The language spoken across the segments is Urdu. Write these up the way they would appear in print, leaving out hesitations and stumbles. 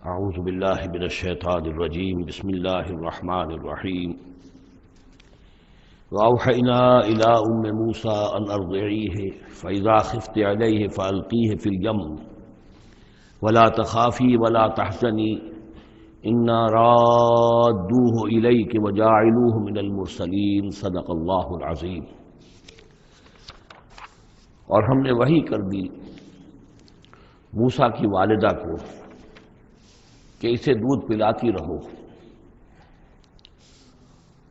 اعوذ باللہ من الشیطان الرجیم بسم اللہ الرحمن الرحیم واوحینا الی ام موسیٰ ان ارضعیہ فاذا خفت علیہ فالقیہ فی الیم ولا تخافی ولا تحزنی انا رادوہ الیک وجاعلوہ من المرسلین صدق اللہ العظیم۔ اور ہم نے وحی کر دی موسیٰ کی والدہ کو کہ اسے دودھ پلاتی رہو،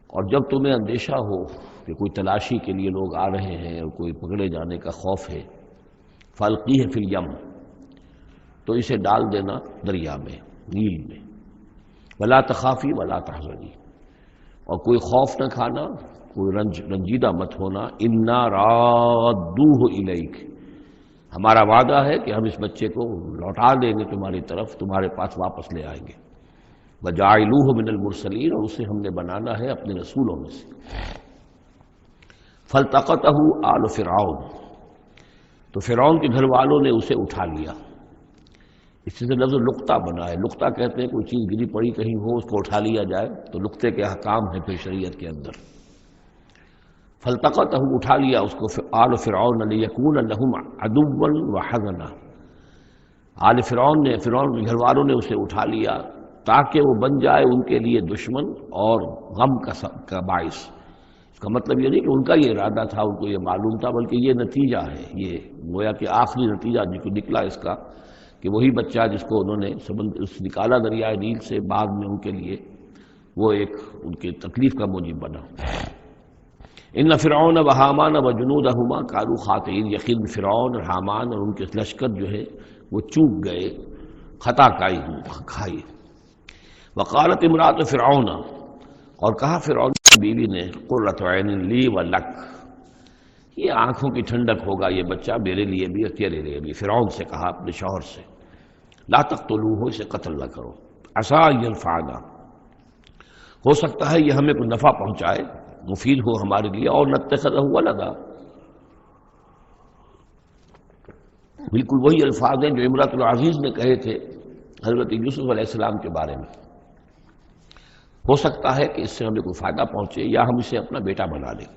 اور جب تمہیں اندیشہ ہو کہ کوئی تلاشی کے لیے لوگ آ رہے ہیں اور کوئی پکڑے جانے کا خوف ہے، فالقیہ فی الیم، تو اسے ڈال دینا دریا میں، نیل میں، ولا تخافی ولا تحزنی، اور کوئی خوف نہ کھانا، کوئی رنجیدہ مت ہونا، انا رادوہ الیک، ہمارا وعدہ ہے کہ ہم اس بچے کو لوٹا دیں گے تمہاری طرف، تمہارے پاس واپس لے آئیں گے، وجاعلوہ من المرسلین، اور اسے ہم نے بنانا ہے اپنے رسولوں میں سے۔ فالتقطہ آل فرعون، تو فرعون کے گھر والوں نے اسے اٹھا لیا۔ اس سے لفظ لقطہ بنا ہے، لقطہ کہتے ہیں کوئی چیز گری پڑی کہیں ہو اس کو اٹھا لیا جائے، تو لقطے کے احکام ہیں پھر شریعت کے اندر۔ فالتقطہ، اٹھا لیا اس کو آل فرعون لیکون لہم عدوا وحزنا، آل فرعون نے، فرعون کے گھر والوں نے اسے اٹھا لیا تاکہ وہ بن جائے ان کے لیے دشمن اور غم کا باعث۔ اس کا مطلب یہ نہیں کہ ان کا یہ ارادہ تھا، ان کو یہ معلوم تھا، بلکہ یہ نتیجہ ہے، یہ گویا کہ آخری نتیجہ جو نکلا اس کا، کہ وہی بچہ جس کو انہوں نے نکالا دریائے نیل سے، بعد میں ان کے لیے وہ ایک ان کے تکلیف کا موجب بنا۔ ان فرعون و حامان و جنودہما کانوا خاطئین، یقین فرعون اور حامان اور ان کے لشکر جو ہے وہ چوک گئے، خطا کھائی۔ وقالت امرأۃ فرعون، اور کہا فرعون کی بیوی نے، قرۃ عین لی و لک، یہ آنکھوں کی ٹھنڈک ہوگا یہ بچہ میرے لیے بھی اور تیرے لیے بھی۔ فرعون سے کہا اپنے شوہر سے، لا تقتلوہ، اسے قتل نہ کرو، عسیٰ ان ینفعنا، ہو سکتا ہے یہ ہمیں کوئی نفع پہنچائے، مفید ہو ہمارے لیے، اور نتخذہ ولدا، بالکل وہی الفاظ ہیں جو امرأۃ العزیز نے کہے تھے حضرت یوسف علیہ السلام کے بارے میں، ہو سکتا ہے کہ اس سے ہمیں کوئی فائدہ پہنچے یا ہم اسے اپنا بیٹا بنا لیں۔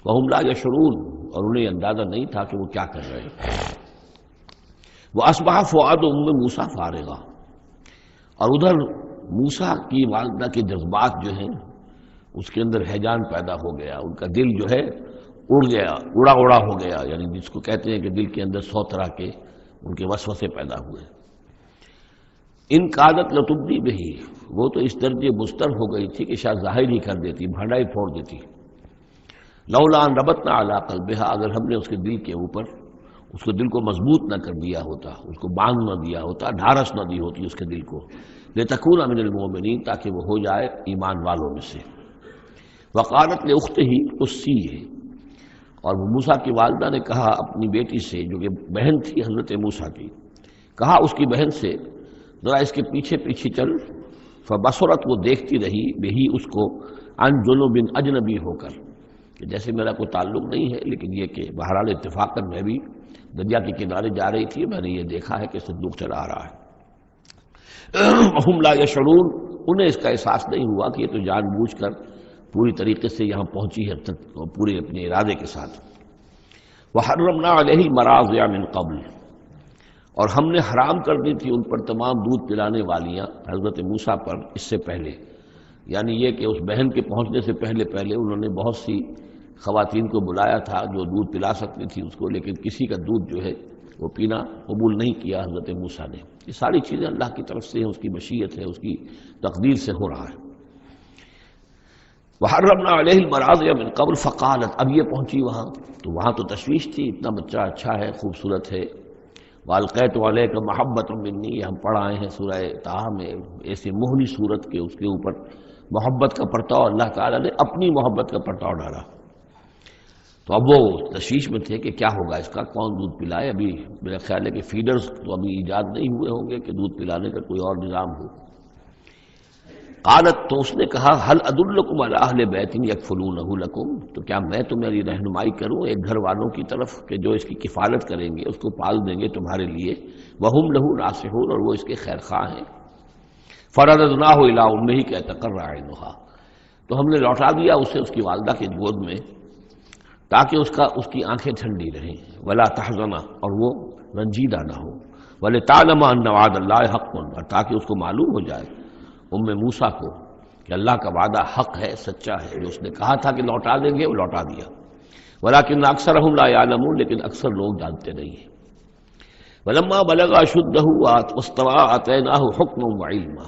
وہم لا یشعرون، اور انہیں اندازہ نہیں تھا کہ وہ کیا کر رہے ہیں۔ واصبح فؤاد ام موسیٰ فارغا، اور ادھر موسیٰ کی والدہ کے جذبات جو ہیں اس کے اندر ہیجان پیدا ہو گیا، ان کا دل جو ہے اڑ گیا، اڑا ہو گیا، یعنی جس کو کہتے ہیں کہ دل کے اندر 100 طرح کے ان کے وسوسے پیدا ہوئے۔ ان کادت لتبدی بہی، وہ تو اس درجے مستر ہو گئی تھی کہ شاید ظاہر ہی کر دیتی، بھنڈا ہی پھوڑ دیتی۔ لولا ان ربطنا علی قلبہا، اگر ہم نے اس کے دل کے اوپر اس کو دل کو مضبوط نہ کر دیا ہوتا، اس کو باندھ نہ دیا ہوتا، ڈھارس نہ دی ہوتی اس کے دل کو، لتکون من المؤمنین، تاکہ وہ ہو جائے ایمان والوں میں سے۔ وقالت لاختہ قصیہ، اور موسیٰ کی والدہ نے کہا اپنی بیٹی سے جو کہ بہن تھی حضرت موسیٰ کی، کہا اس کی بہن سے، ذرا اس کے پیچھے پیچھے چل۔ فبصرت، وہ دیکھتی رہی، بہی اس کو، عن جنب، اجنبی ہو کر، کہ جیسے میرا کوئی تعلق نہیں ہے، لیکن یہ کہ بہرحال اتفاقاً میں بھی دریا کے کنارے جا رہی تھی، میں نے یہ دیکھا ہے کہ صندوق چلا آ رہا ہے۔ وہم لا یشعرون، انہیں اس کا احساس نہیں ہوا کہ یہ تو جان بوجھ کر پوری طریقے سے یہاں پہنچی ہے، پورے اپنے ارادے کے ساتھ۔ وحرمنا علیہ المراضع من قبل، اور ہم نے حرام کر دی تھی ان پر تمام دودھ پلانے والیاں حضرت موسیٰ پر اس سے پہلے، یعنی یہ کہ اس بہن کے پہنچنے سے پہلے انہوں نے بہت سی خواتین کو بلایا تھا جو دودھ پلا سکتی تھی اس کو، لیکن کسی کا دودھ جو ہے وہ پینا قبول نہیں کیا حضرت موسیٰ نے۔ یہ ساری چیزیں اللہ کی طرف سے ہیں، اس کی مشیت ہے، اس کی تقدیر سے ہو رہا ہے۔ وحرمنا علیہ المراضع من قبل فقالت، اب یہ پہنچی وہاں تو وہاں تو تشویش تھی، اتنا بچہ اچھا ہے، خوبصورت ہے۔ والقیت علیک محبۃ منی، یہ ہم پڑھ آئے ہیں سورہ طٰہٰ میں، ایسے مہری صورت کے اس کے اوپر محبت کا پرتاؤ اللہ تعالیٰ نے اپنی محبت کا پرتاؤ ڈالا۔ تو اب وہ تشویش میں تھے کہ کیا ہوگا اس کا، کون دودھ پلائے۔ ابھی میرا خیال ہے کہ فیڈرز تو ابھی ایجاد نہیں ہوئے ہوں گے کہ دودھ پلانے کا کوئی اور نظام ہو۔ قالت، تو اس نے کہا، هل ادلکم علی اہل بیت یکفلونہ لکم، تو کیا میں تمہاری رہنمائی کروں ایک گھر والوں کی طرف کہ جو اس کی کفالت کریں گے، اس کو پال دیں گے تمہارے لیے، وہم لہ ناصحون، اور وہ اس کے خیر خواہ ہیں۔ فرددناہ الی امہ کی تقر عینہا، تو ہم نے لوٹا دیا اسے اس کی والدہ کی گود میں تاکہ اس کی آنکھیں ٹھنڈی رہیں، ولا تحزن، اور وہ رنجیدہ نہ ہو، ولتعلم ان وعد اللہ حق، اور تاکہ اس کو معلوم ہو جائے موسیٰ کو کہ اللہ کا وعدہ حق ہے، سچا ہے، جو اس نے کہا تھا کہ لوٹا دیں گے وہ لوٹا دیا، ولکن اکثرهم لا یعلمون، لیکن اکثر لوگ جانتے نہیں ہیں۔ ولما بلغ اشدہ واستوى آتیناہ حکما وعلما،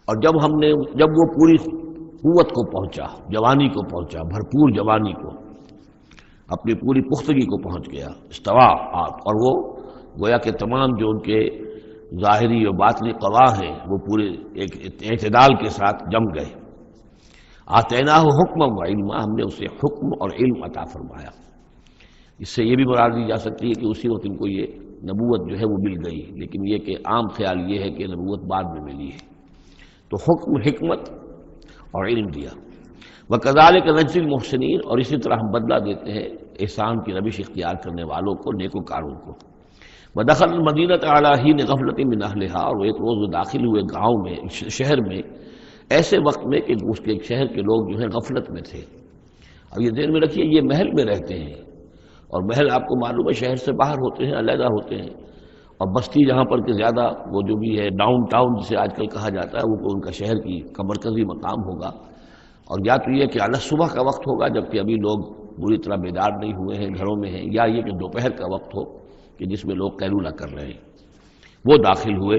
اور جب وہ پوری قوت کو پہنچا، جوانی کو پہنچا، بھرپور جوانی کو، اپنی پوری پختگی کو پہنچ گیا، استوا، اور وہ گویا کہ تمام جو ان کے ظاہری و باطنی قوا ہیں وہ پورے ایک اعتدال کے ساتھ جم گئے۔ آتیناہ حکما و علما، ہم نے اسے حکم اور علم عطا فرمایا۔ اس سے یہ بھی مراد لی جا سکتی ہے کہ اسی وقت ان کو یہ نبوت جو ہے وہ مل گئی، لیکن یہ کہ عام خیال یہ ہے کہ نبوت بعد میں ملی ہے۔ تو حکم، حکمت اور علم دیا۔ وَكَذَلِكَ نَجْزِي الْمُحْسِنِينَ، اور اسی طرح ہم بدلہ دیتے ہیں احسان کی روش اختیار کرنے والوں کو، نیکوکاروں کو۔ وَدَخَلَ الْمَدِينَةَ عَلَىٰ حِينِ غَفْلَةٍ مِّنْ أَهْلِهَا، اور ایک روز وہ داخل ہوئے گاؤں میں، شہر میں، ایسے وقت میں کہ اس کے شہر کے لوگ جو ہیں غفلت میں تھے۔ اب یہ ذہن میں رکھیے یہ محل میں رہتے ہیں، اور محل آپ کو معلوم ہے شہر سے باہر ہوتے ہیں، علیحدہ ہوتے ہیں، اور بستی جہاں پر کہ زیادہ وہ جو بھی ہے ڈاؤن ٹاؤن جسے آج کل کہا جاتا ہے، وہ ان کا شہر کا مرکزی مقام ہوگا، اور یا تو یہ کہ اعلیٰ صبح کا وقت ہوگا جبکہ ابھی لوگ بری طرح بیدار نہیں ہوئے ہیں، گھروں میں ہیں، یا یہ کہ دوپہر کا وقت ہو کہ جس میں لوگ قیلولہ کر رہے ہیں۔ وہ داخل ہوئے،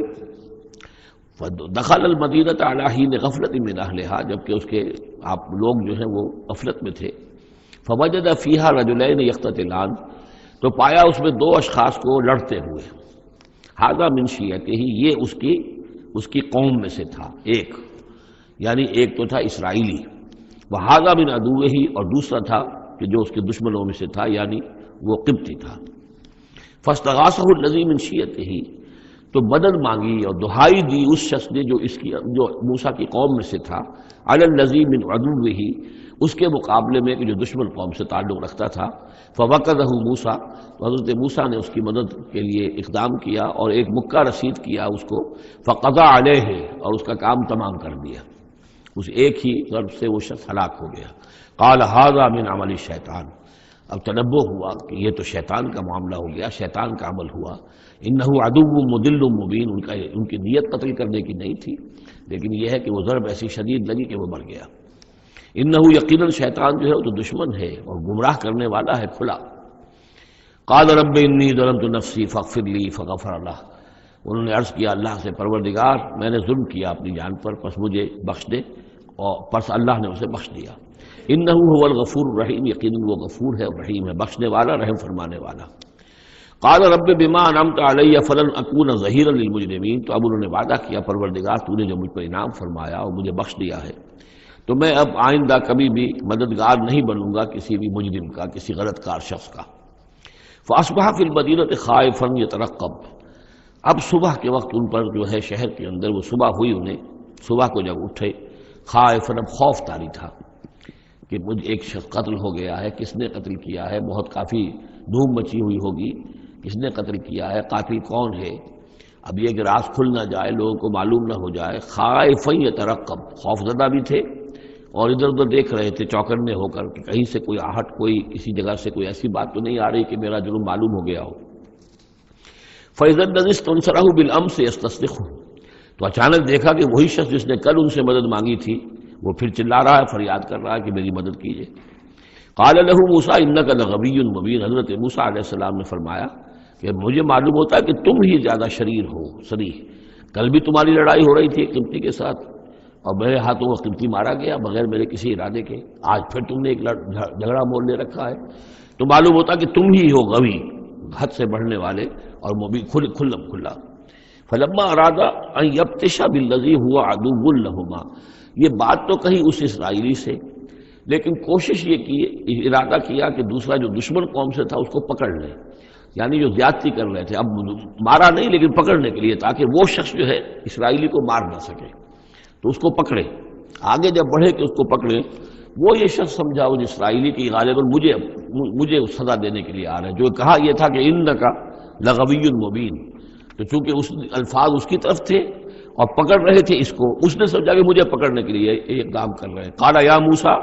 دخل المدینۃ علی حین غفلۃ من اہلہا، جبکہ اس کے آپ لوگ جو ہیں وہ غفلت میں تھے۔ فوجد فیہا رجلین یقتتلان، تو پایا اس میں دو اشخاص کو لڑتے ہوئے۔ ھذا من شیعتہ، یہ اس کی قوم میں سے تھا، یعنی ایک تو تھا اسرائیلی، وھذا من عدوہ، اور دوسرا تھا کہ جو اس کے دشمنوں میں سے تھا، یعنی وہ قبطی تھا۔ فاستغاثہ الذی من شیعتہ، تو مدد مانگی اور دہائی دی اس شخص نے جو موسیٰ کی قوم میں سے تھا، علی الذی من عدوہ، اس کے مقابلے میں کہ جو دشمن قوم سے تعلق رکھتا تھا۔ فوقظہ موسیٰ، تو حضرت موسیٰ نے اس کی مدد کے لیے اقدام کیا اور ایک مکہ رسید کیا اس کو، فقضى علیہ، اور اس کا کام تمام کر دیا، اس ایک ہی ضرب سے وہ شخص ہلاک ہو گیا۔ قال ھذا من عمل الشیطان، اب تنبہ ہوا کہ یہ تو شیطان کا معاملہ ہو گیا، شیطان کا عمل ہوا۔ انہ عدو مضل مبین، ان کی نیت قتل کرنے کی نہیں تھی، لیکن یہ ہے کہ وہ ضرب ایسی شدید لگی کہ وہ مر گیا۔ انہ یقیناً شیطان جو ہے وہ تو دشمن ہے اور گمراہ کرنے والا ہے کھلا۔ قال رب انی ظلمت نفسی فاغفر لی، فغفر لہ، انہوں نے عرض کیا اللہ سے، پروردگار میں نے ظلم کیا اپنی جان پر، پس مجھے بخش دے، اور پس اللہ نے اسے بخش دیا۔ انہ هو الغفور الرحیم، یقیناً وہ غفور ہے اور رحیم ہے، بخشنے والا، رحم فرمانے والا۔ قال رب بما انعمت علی فلن اکون ظہیرا للمجرمین، تو اب انہوں نے وعدہ کیا پروردگار تو نے جو مجھ پر انعام فرمایا اور مجھے بخش دیا ہے، تو میں اب آئندہ کبھی بھی مددگار نہیں بنوں گا کسی بھی مجرم کا، کسی غلط کار شخص کا۔ فاصبح فی المدینۃ خائفا یترقب، اب صبح کے وقت ان پر جو ہے شہر کے اندر، وہ صبح ہوئی انہیں، صبح کو جب اٹھے، خائفا، اب خوف طاری تھا کہ مجھ ایک شخص قتل ہو گیا ہے، کس نے قتل کیا ہے، بہت کافی دھوم مچی ہوئی ہوگی، کس نے قتل کیا ہے، قاتل کون ہے، اب یہ کہ راز کھل نہ جائے، لوگوں کو معلوم نہ ہو جائے۔ خائفا یترقب، خوف زدہ بھی تھے اور ادھر ادھر دیکھ رہے تھے چوکنے ہو کر کہ کہیں سے کوئی آہٹ، کوئی کسی جگہ سے کوئی ایسی بات تو نہیں آ رہی کہ میرا جرم معلوم ہو گیا ہو۔ فَإِذَا الَّذِي اسْتَنصَرَهُ بِالْأَمْسِ يَسْتَصْرِخُهُ، تو اچانک دیکھا کہ وہی شخص جس نے کل ان سے مدد مانگی تھی وہ پھر چلا رہا ہے، فریاد کر رہا ہے کہ میری مدد کیجیے۔ قال له موسیٰ انک لغوی مبین، حضرت موسیٰ علیہ السلام نے فرمایا کہ مجھے معلوم ہوتا ہے کہ تم ہی زیادہ شریر ہو، صریح، کل بھی تمہاری لڑائی ہو رہی تھی قبطی کے ساتھ اور میرے ہاتھوں وہ قبطی مارا گیا بغیر میرے کسی ارادے کے، آج پھر تم نے ایک جھگڑا مول لے رکھا ہے، تو معلوم ہوتا کہ تم ہی ہو غوی، حد سے بڑھنے والے، اور مبین، کھلم کھلا۔ فلما اراد ان یبطش بالذی هو عدو لهما، یہ بات تو کہی اس اسرائیلی سے، لیکن کوشش یہ کی، ارادہ کیا کہ دوسرا جو دشمن قوم سے تھا اس کو پکڑ لیں، یعنی جو زیادتی کر رہے تھے، اب مارا نہیں لیکن پکڑنے کے لیے، تاکہ وہ شخص جو ہے اسرائیلی کو مار نہ سکے، تو اس کو پکڑے، آگے جب بڑھے کہ اس کو پکڑے، وہ یہ شخص سمجھا اس اسرائیلی کی غالباً مجھے سزا دینے کے لیے آ رہے ہیں، جو کہا یہ تھا کہ انک لغوی مبین، تو چونکہ اس الفاظ اس کی طرف تھے اور پکڑ رہے تھے اس کو، اس نے سمجھا کہ مجھے پکڑنے کے لیے ایک کام کر رہے ہیں. قال یا موسیٰ،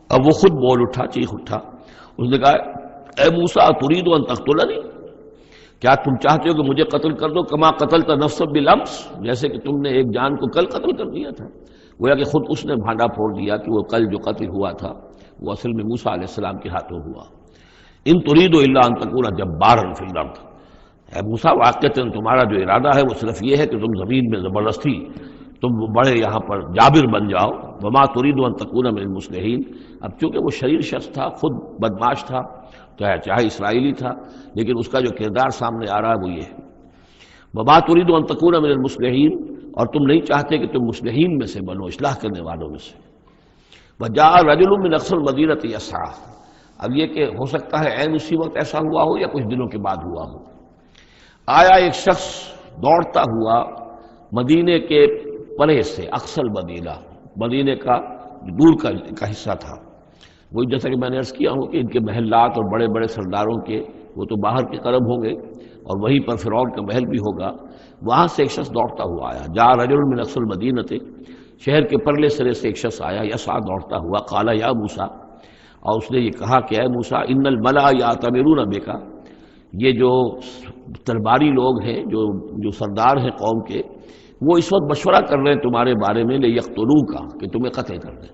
اب وہ خود بول اٹھا، چیخ اٹھا. اس نے کہا اے موسیٰ ترید ان تقتلنی، کیا تم چاہتے ہو کہ مجھے قتل کر دو؟ کما قتلت نفسا بالامس، جیسے کہ تم نے ایک جان کو کل قتل کر دیا تھا. گویا کہ خود اس نے بھانڈا پھوڑ دیا کہ وہ کل جو قتل ہوا تھا وہ اصل میں موسیٰ علیہ السلام کے ہاتھوں ہوا. ان ترید الا ان تکون جبارا فی الارض، اے موسیٰ واقعتاً تمہارا جو ارادہ ہے وہ صرف یہ ہے کہ تم زمین میں زبردستی تم بڑے یہاں پر جابر بن جاؤ. وما ترید ان تکون من المصلحین، اب چونکہ وہ شریر شخص تھا، خود بدمعاش تھا، چاہے اسرائیلی تھا، لیکن اس کا جو کردار سامنے آ رہا ہے وہ یہ ہے. وما ترید ان تکون من المصلحین، اور تم نہیں چاہتے کہ تم مصلحین میں سے بنو، اصلاح کرنے والوں میں سے. وجاء رجل من اقصى المدینۃ یسعی، اب یہ کہ ہو سکتا ہے عین اسی وقت ایسا ہوا ہو یا کچھ دنوں کے بعد ہوا ہو. آیا ایک شخص دوڑتا ہوا مدینے کے پرے سے، اقصى المدینہ، مدینے کا دور کا حصہ تھا. وہی جیسا کہ میں نے عرض کیا ہوں کہ ان کے محلات اور بڑے بڑے سرداروں کے وہ تو باہر کے قرب ہوں گے، اور وہیں پر فرعون کا محل بھی ہوگا. وہاں سے ایک شخص دوڑتا ہوا آیا. جاء رجل من اقصى المدینۃ، شہر کے پرلے سرے سے ایک شخص آیا، یسعی دوڑتا ہوا. قال یا موسیٰ، اور اس نے یہ کہا کہ اے موسیٰ ان الملأ یأتمرون بک، یہ جو درباری لوگ ہیں، جو سردار ہیں قوم کے، وہ اس وقت مشورہ کر رہے ہیں تمہارے بارے میں لیقتلوک، کہ تمہیں قتل کر دیں.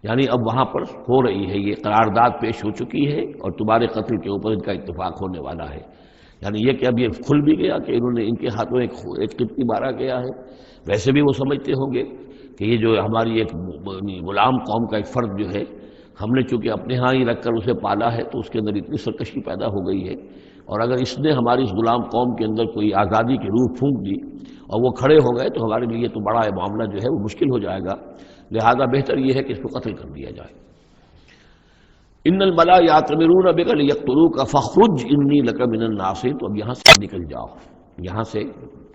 یعنی اب وہاں پر ہو رہی ہے، یہ قرارداد پیش ہو چکی ہے اور تمہارے قتل کے اوپر ان کا اتفاق ہونے والا ہے. یعنی یہ کہ اب یہ کھل بھی گیا کہ انہوں نے ان کے ہاتھوں ایک قبطی مارا گیا ہے. ویسے بھی وہ سمجھتے ہوں گے کہ یہ جو ہماری ایک غلام قوم کا ایک فرد جو ہے، ہم نے چونکہ اپنے ہاں ہی رکھ کر اسے پالا ہے تو اس کے اندر اتنی سرکشی پیدا ہو گئی ہے، اور اگر اس نے ہماری اس غلام قوم کے اندر کوئی آزادی کی روح پھونک دی اور وہ کھڑے ہو گئے تو ہمارے لیے تو بڑا معاملہ جو ہے وہ مشکل ہو جائے گا. لہذا بہتر یہ ہے کہ اس کو قتل کر دیا جائے. ان الملأ یأتمرون بک لیقتلوک فاخرج انی لک من الناصرین، تو اب یہاں سے نکل جاؤ، یہاں سے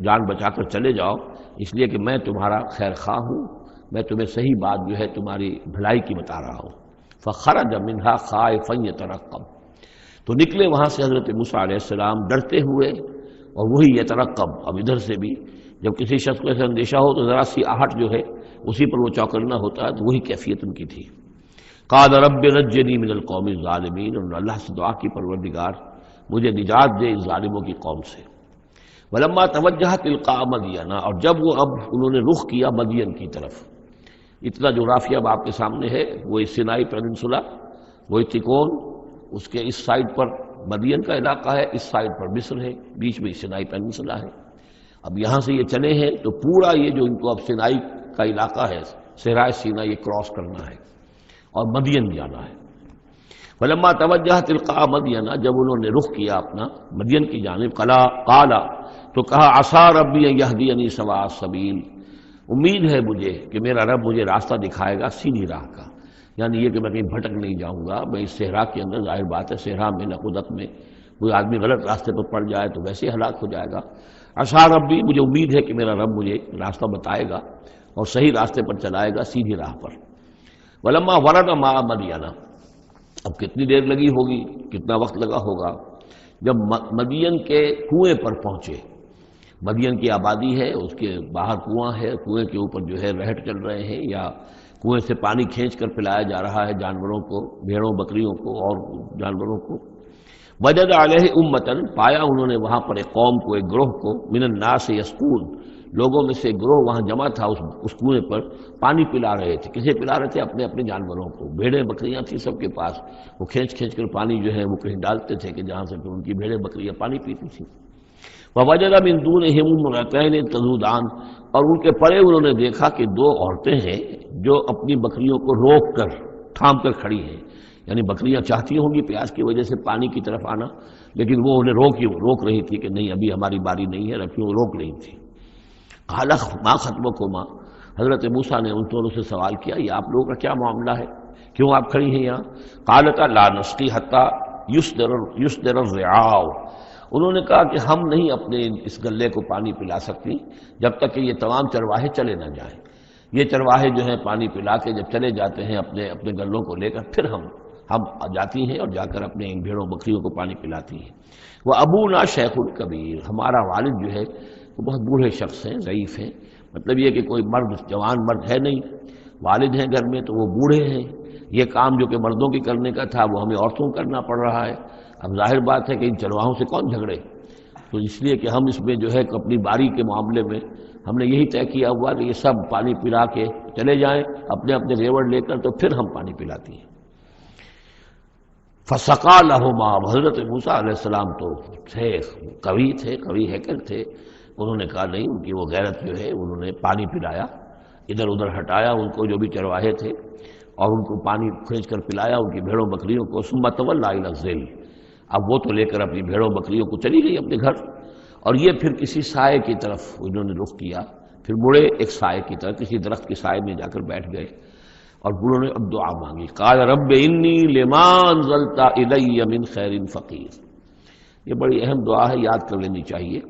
جان بچا کر چلے جاؤ، اس لیے کہ میں تمہارا خیر خواہ ہوں، میں تمہیں صحیح بات جو ہے تمہاری بھلائی کی بتا رہا ہوں. فخرج منها خائفا يترقب، تو نکلے وہاں سے حضرت موسیٰ علیہ السلام ڈرتے ہوئے، اور وہی یترقب، اب ادھر سے بھی جب کسی شخص کو ایسا اندیشہ ہو تو ذرا سی آہٹ جو ہے اسی پر وہ چوکنا ہوتا ہے، تو وہی کیفیت ان کی تھی. قال رب نجنی من القوم الظالمین، انہوں نے اللہ سے دعا کی پروردگار مجھے نجات دے اس ظالموں کی قوم سے. ولما توجہ تلقاء مدین، اور جب وہ اب انہوں نے رخ کیا مدین کی طرف، اتنا جو رافیہ اب آپ کے سامنے ہے وہ سینائی پیننسولا، وہ تکون، اس کے اس سائڈ پر مدین کا علاقہ ہے، اس سائڈ پر مصر ہے، بیچ میں سینائی پیننسولا ہے. اب یہاں سے یہ چلے ہیں تو پورا یہ جو ان کو اب سینائی کا علاقہ ہے، صحرائے سینا، یہ کراس کرنا ہے اور مدین جانا ہے. فلما توجہ تلقاء مدین، جب انہوں نے رخ کیا اپنا مدین کی جانب، قال، تو کہا عسیٰ ربی ان یہدینی سواء السبیل، امید ہے مجھے کہ میرا رب مجھے راستہ دکھائے گا سیدھی راہ کا. یعنی یہ کہ میں کہیں بھٹک نہیں جاؤں گا. میں اس صحرا کے اندر، ظاہر بات ہے صحرا میں نقودت میں کوئی آدمی غلط راستے پر پڑ جائے تو ویسے ہلاک ہو جائے گا. عسیٰ ربی، مجھے امید ہے کہ میرا رب مجھے راستہ بتائے گا اور صحیح راستے پر چلائے گا، سیدھی راہ پر. ولما ورد ماء مدین، اب کتنی دیر لگی ہوگی، کتنا وقت لگا ہوگا، جب مدین کے کنویں پر پہنچے. مدین کی آبادی ہے، اس کے باہر کنواں ہے، کنویں کے اوپر جو ہے رہٹ چل رہے ہیں، یا کنویں سے پانی کھینچ کر پلایا جا رہا ہے جانوروں کو، بھیڑوں بکریوں کو اور جانوروں کو. وجد علیہ امتن، پایا انہوں نے وہاں پر ایک قوم کو، ایک گروہ کو، من الناس یسقون، لوگوں میں سے گروہ وہاں جمع تھا اس کنویں پر، پانی پلا رہے تھے. کسے پلا رہے تھے؟ اپنے اپنے جانوروں کو. بھیڑیں بکریاں تھیں سب کے پاس، وہ کھینچ کھینچ کر پانی جو ہے وہ کہیں ڈالتے تھے کہ جہاں سے پھر ان کی بھیڑیں بکریاں پانی پیتی تھیں. ووجد من دونہم امرأتین تذودان، اور ان کے پرے انہوں نے دیکھا کہ دو عورتیں ہیں جو اپنی بکریوں کو روک کر، تھام کر کھڑی ہیں. یعنی بکریاں چاہتی ہوں گی پیاس کی وجہ سے پانی کی طرف آنا، لیکن وہ انہیں روک رہی تھی کہ نہیں ابھی ہماری باری نہیں ہے، رکھیوں، روک رہی تھی. قال ما خطبکما، حضرت موسیٰ نے ان دونوں سے سوال کیا یہ آپ لوگوں کا کیا معاملہ ہے، کیوں آپ کھڑی ہیں یہاں؟ قالتا لا نسقی حتی یصدر الرعاء، انہوں نے کہا کہ ہم نہیں اپنے اس گلے کو پانی پلا سکتی جب تک کہ یہ تمام چرواہے چلے نہ جائیں. یہ چرواہے جو ہیں پانی پلا کے جب چلے جاتے ہیں اپنے گلوں کو لے کر، پھر ہم جاتی ہیں اور جا کر اپنے ان بھیڑوں بکریوں کو پانی پلاتی ہیں. وہ ابونا شیخ کبیر، ہمارا والد جو ہے وہ بہت بوڑھے شخص ہیں، ضعیف ہیں، مطلب یہ کہ کوئی مرد جوان مرد ہے نہیں، والد ہیں گھر میں تو وہ بوڑھے ہیں، یہ کام جو کہ مردوں کی کرنے کا تھا وہ ہمیں عورتوں کو کرنا پڑ رہا ہے۔ اب ظاہر بات ہے کہ ان چرواہوں سے کون جھگڑے، تو اس لیے کہ ہم اس میں جو ہے اپنی باری کے معاملے میں ہم نے یہی طے کیا ہوا کہ یہ سب پانی پلا کے چلے جائیں اپنے اپنے ریوڑ لے کر، تو پھر ہم پانی پلاتی ہیں۔ فسقا لہما، حضرت موسیٰ علیہ السلام تو تھے قوی ہیکل تھے، انہوں نے کہا نہیں، ان کی وہ غیرت جو ہے، انہوں نے پانی پلایا، ادھر ادھر ہٹایا ان کو جو بھی چرواہے تھے، اور ان کو پانی کھینچ کر پلایا ان کی بھیڑوں بکریوں کو۔ ثم تولی الی الظل، اب وہ تو لے کر اپنی بھیڑوں بکریوں کو چلی گئی اپنے گھر، اور یہ پھر کسی سائے کی طرف انہوں نے رخ کیا، پھر مڑے ایک سائے کی طرف، کسی درخت کے سائے میں جا کر بیٹھ گئے، اور بوڑھوں نے اب دعا مانگی، قال رب انی لما انزلت الی من خیر فقیر۔ یہ بڑی اہم دعا ہے، یاد کر لینی چاہیے۔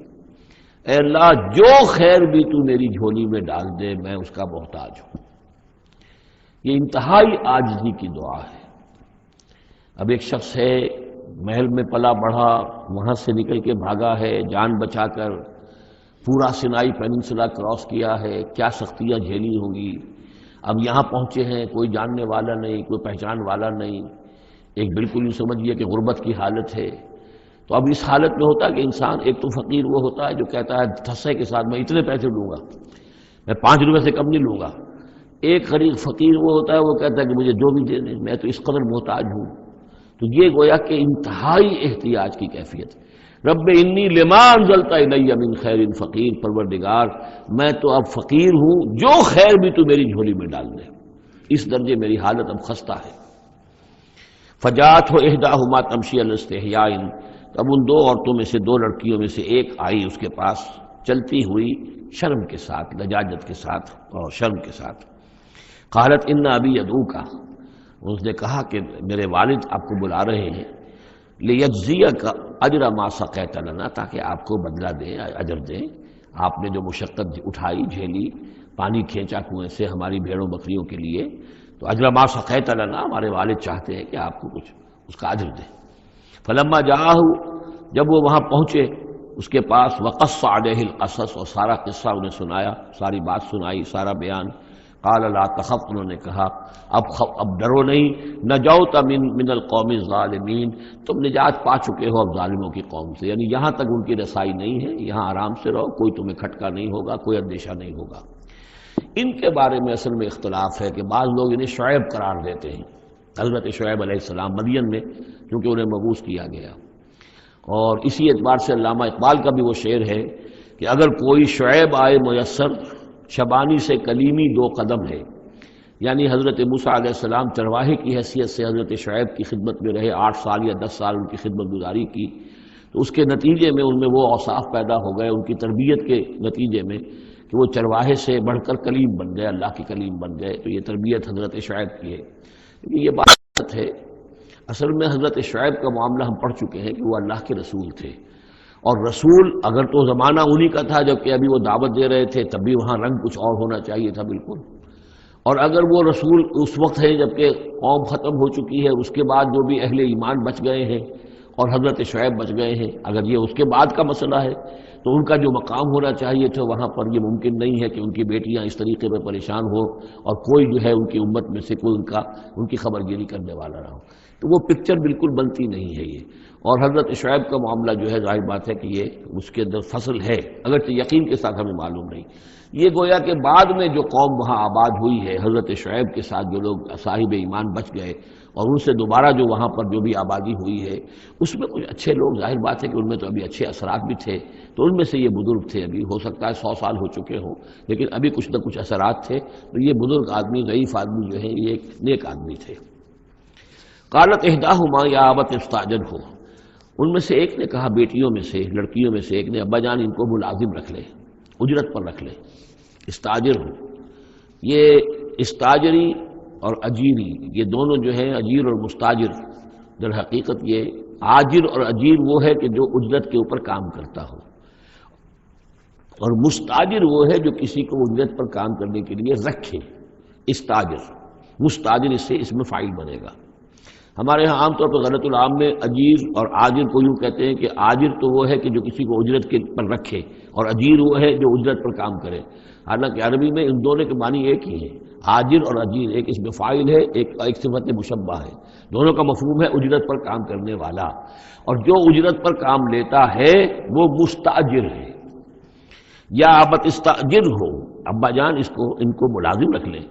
اے اللہ، جو خیر بھی تو میری جھولی میں ڈال دے میں اس کا محتاج ہوں۔ یہ انتہائی عاجزی کی دعا ہے۔ اب ایک شخص ہے، محل میں پلا بڑھا، وہاں سے نکل کے بھاگا ہے جان بچا کر، پورا سینائی پیننسلا کراس کیا ہے، کیا سختیاں جھیلی ہوں گی، اب یہاں پہنچے ہیں، کوئی جاننے والا نہیں، کوئی پہچان والا نہیں، ایک بالکل یوں سمجھیے کہ غربت کی حالت ہے۔ تو اب اس حالت میں ہوتا ہے کہ انسان، ایک تو فقیر وہ ہوتا ہے جو کہتا ہے ٹھسے کے ساتھ میں اتنے پیسے لوں گا، میں 5 روپے سے کم نہیں لوں گا۔ ایک غریب فقیر وہ ہوتا ہے، وہ کہتا ہے کہ مجھے جو بھی دے دیں، میں تو اس قدر محتاج ہوں۔ تو یہ گویا کہ انتہائی احتیاج کی کیفیت۔ رب انی لما انزلت الی من خیر فقیر، پروردگار میں تو اب فقیر ہوں، جو خیر بھی تو میری جھولی میں ڈال دے، اس درجے میری حالت اب خستہ ہے۔ فجاءتہ احداہما تمشی علی استحیاء، اب ان 2 عورتوں میں سے 2 لڑکیوں میں سے ایک آئی اس کے پاس چلتی ہوئی شرم کے ساتھ، لجاجت کے ساتھ اور شرم کے ساتھ۔ قالت ان ابی یدعوک، اس نے کہا کہ میرے والد آپ کو بلا رہے ہیں، لیجزیک اجر ما سقیت لنا، تاکہ آپ کو بدلہ دیں، اجر دیں، آپ نے جو مشقت اٹھائی جھیلی، پانی کھینچا کنویں سے ہماری بھیڑوں بکریوں کے لیے، تو اجر ما سقیت لنا، ہمارے والد چاہتے ہیں کہ آپ کو کچھ اس کا اجر دیں۔ فلما جاءہ، جب وہ وہاں پہنچے اس کے پاس، وقص علیہ القصص، اور سارا قصہ انہیں سنایا، ساری بات سنائی، سارا بیان۔ قال لا تخف، انہوں نے کہا اب ڈرو نہیں، نجوت من القوم الظالمین، تم نجات پا چکے ہو اب ظالموں کی قوم سے، یعنی یہاں تک ان کی رسائی نہیں ہے، یہاں آرام سے رہو، کوئی تمہیں کھٹکا نہیں ہوگا، کوئی اندیشہ نہیں ہوگا۔ ان کے بارے میں اصل میں اختلاف ہے کہ بعض لوگ انہیں شعیب قرار دیتے ہیں، حضرت شعیب علیہ السلام مدین میں، کیونکہ انہیں مبعوث کیا گیا، اور اسی اعتبار سے علامہ اقبال کا بھی وہ شعر ہے کہ اگر کوئی شعیب آئے میسر، شبانی سے کلیمی 2 قدم ہے، یعنی حضرت موسیٰ علیہ السلام چرواہے کی حیثیت سے حضرت شعیب کی خدمت میں رہے، 8 سال یا 10 سال ان کی خدمت گزاری کی، تو اس کے نتیجے میں ان میں وہ اوصاف پیدا ہو گئے، ان کی تربیت کے نتیجے میں، کہ وہ چرواہے سے بڑھ کر کلیم بن گئے، اللہ کی کلیم بن گئے۔ تو یہ تربیت حضرت شعیب کی ہے، لیکن یہ بات ہے اصل میں حضرت شعیب کا معاملہ ہم پڑھ چکے ہیں کہ وہ اللہ کے رسول تھے، اور رسول اگر تو زمانہ انہی کا تھا جبکہ ابھی وہ دعوت دے رہے تھے، تب بھی وہاں رنگ کچھ اور ہونا چاہیے تھا بالکل، اور اگر وہ رسول اس وقت ہے جبکہ قوم ختم ہو چکی ہے، اس کے بعد جو بھی اہل ایمان بچ گئے ہیں اور حضرت شعیب بچ گئے ہیں، اگر یہ اس کے بعد کا مسئلہ ہے تو ان کا جو مقام ہونا چاہیے تھا وہاں پر یہ ممکن نہیں ہے کہ ان کی بیٹیاں اس طریقے پہ پریشان ہو اور کوئی جو ہے ان کی امت میں سے کوئی ان کی خبر گیری کرنے والا نہ ہو، تو وہ پکچر بالکل بنتی نہیں ہے یہ۔ اور حضرت شعیب کا معاملہ جو ہے ظاہر بات ہے کہ یہ اس کے اندر فصل ہے، اگرچہ یقین کے ساتھ ہمیں معلوم نہیں، یہ گویا کہ بعد میں جو قوم وہاں آباد ہوئی ہے حضرت شعیب کے ساتھ، جو لوگ صاحب ایمان بچ گئے اور ان سے دوبارہ جو وہاں پر جو بھی آبادی ہوئی ہے، اس میں کچھ اچھے لوگ، ظاہر بات ہے کہ ان میں تو ابھی اچھے اثرات بھی تھے، تو ان میں سے یہ بزرگ تھے، ابھی ہو سکتا ہے 100 سال ہو چکے ہوں، لیکن ابھی کچھ نہ کچھ اثرات تھے، تو یہ بزرگ آدمی، ضعیف آدمی جو ہے یہ ایک نیک آدمی تھے۔ قالت احداہما یا ابت استاجرہ، ان میں سے ایک نے کہا، بیٹیوں میں سے، لڑکیوں میں سے ایک نے، ابا جان ان کو ملازم رکھ لے، اجرت پر رکھ لے، استاجر ہو۔ یہ استاجری اور اجیری، یہ دونوں جو ہیں اجیر اور مستاجر، در حقیقت یہ آجر اور اجیر وہ ہے کہ جو اجرت کے اوپر کام کرتا ہو، اور مستاجر وہ ہے جو کسی کو اجرت پر کام کرنے کے لیے رکھے، استاجر، مستاجر اس سے اس میں فاعل بنے گا۔ ہمارے ہاں عام طور پر غلط العام میں اجیر اور آجر کو یوں کہتے ہیں کہ آجر تو وہ ہے کہ جو کسی کو اجرت کے پر رکھے، اور اجیر وہ ہے جو اجرت پر کام کرے، حالانکہ عربی میں ان دونوں کے معنی ایک ہی ہے، آجر اور اجیر، ایک اس میں فاعل ہے، ایک صفت مشبہ ہے، دونوں کا مفہوم ہے اجرت پر کام کرنے والا، اور جو اجرت پر کام لیتا ہے وہ مستاجر ہے۔ یا ابت استاجر ہو، ابا جان ان کو ملازم رکھ لیں،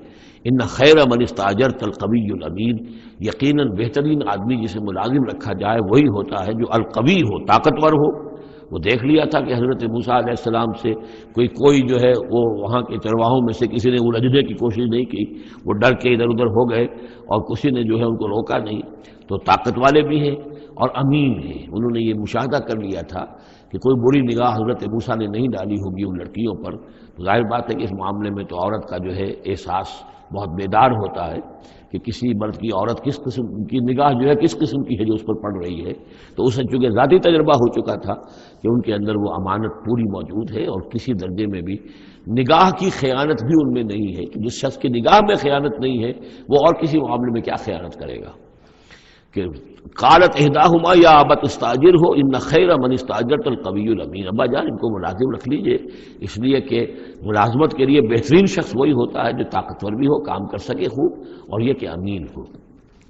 ان خیر من استاجرت القوی الامین، یقیناً بہترین آدمی جسے ملازم رکھا جائے وہی ہوتا ہے جو القوی ہو، طاقتور ہو۔ وہ دیکھ لیا تھا کہ حضرت موسیٰ علیہ السلام سے کوئی جو ہے وہ وہاں کے چرواہوں میں سے کسی نے الجھنے کی کوشش نہیں کی، وہ ڈر کے ادھر ادھر ہو گئے اور کسی نے جو ہے ان کو روکا نہیں، تو طاقت والے بھی ہیں اور امین ہیں۔ انہوں نے یہ مشاہدہ کر لیا تھا کہ کوئی بری نگاہ حضرت موسیٰ نے نہیں ڈالی ہوگی ان لڑکیوں پر، تو ظاہر بات ہے کہ اس معاملے میں تو عورت کا جو ہے احساس بہت بیدار ہوتا ہے کہ کسی مرد کی عورت کس قسم کی نگاہ جو ہے کس قسم کی ہے جو اس پر پڑ رہی ہے، تو اسے چونکہ ذاتی تجربہ ہو چکا تھا کہ ان کے اندر وہ امانت پوری موجود ہے، اور کسی درجے میں بھی نگاہ کی خیانت بھی ان میں نہیں ہے، کہ جس شخص کی نگاہ میں خیانت نہیں ہے وہ اور کسی معاملے میں کیا خیانت کرے گا۔ کہ قالت احداہما یا ابت استاجر ہو ان خیر من استاجرت القوی الامین، ابا جان ان کو ملازم رکھ لیجئے، اس لیے کہ ملازمت کے لیے بہترین شخص وہی ہوتا ہے جو طاقتور بھی ہو، کام کر سکے خوب، اور یہ کہ امین ہو،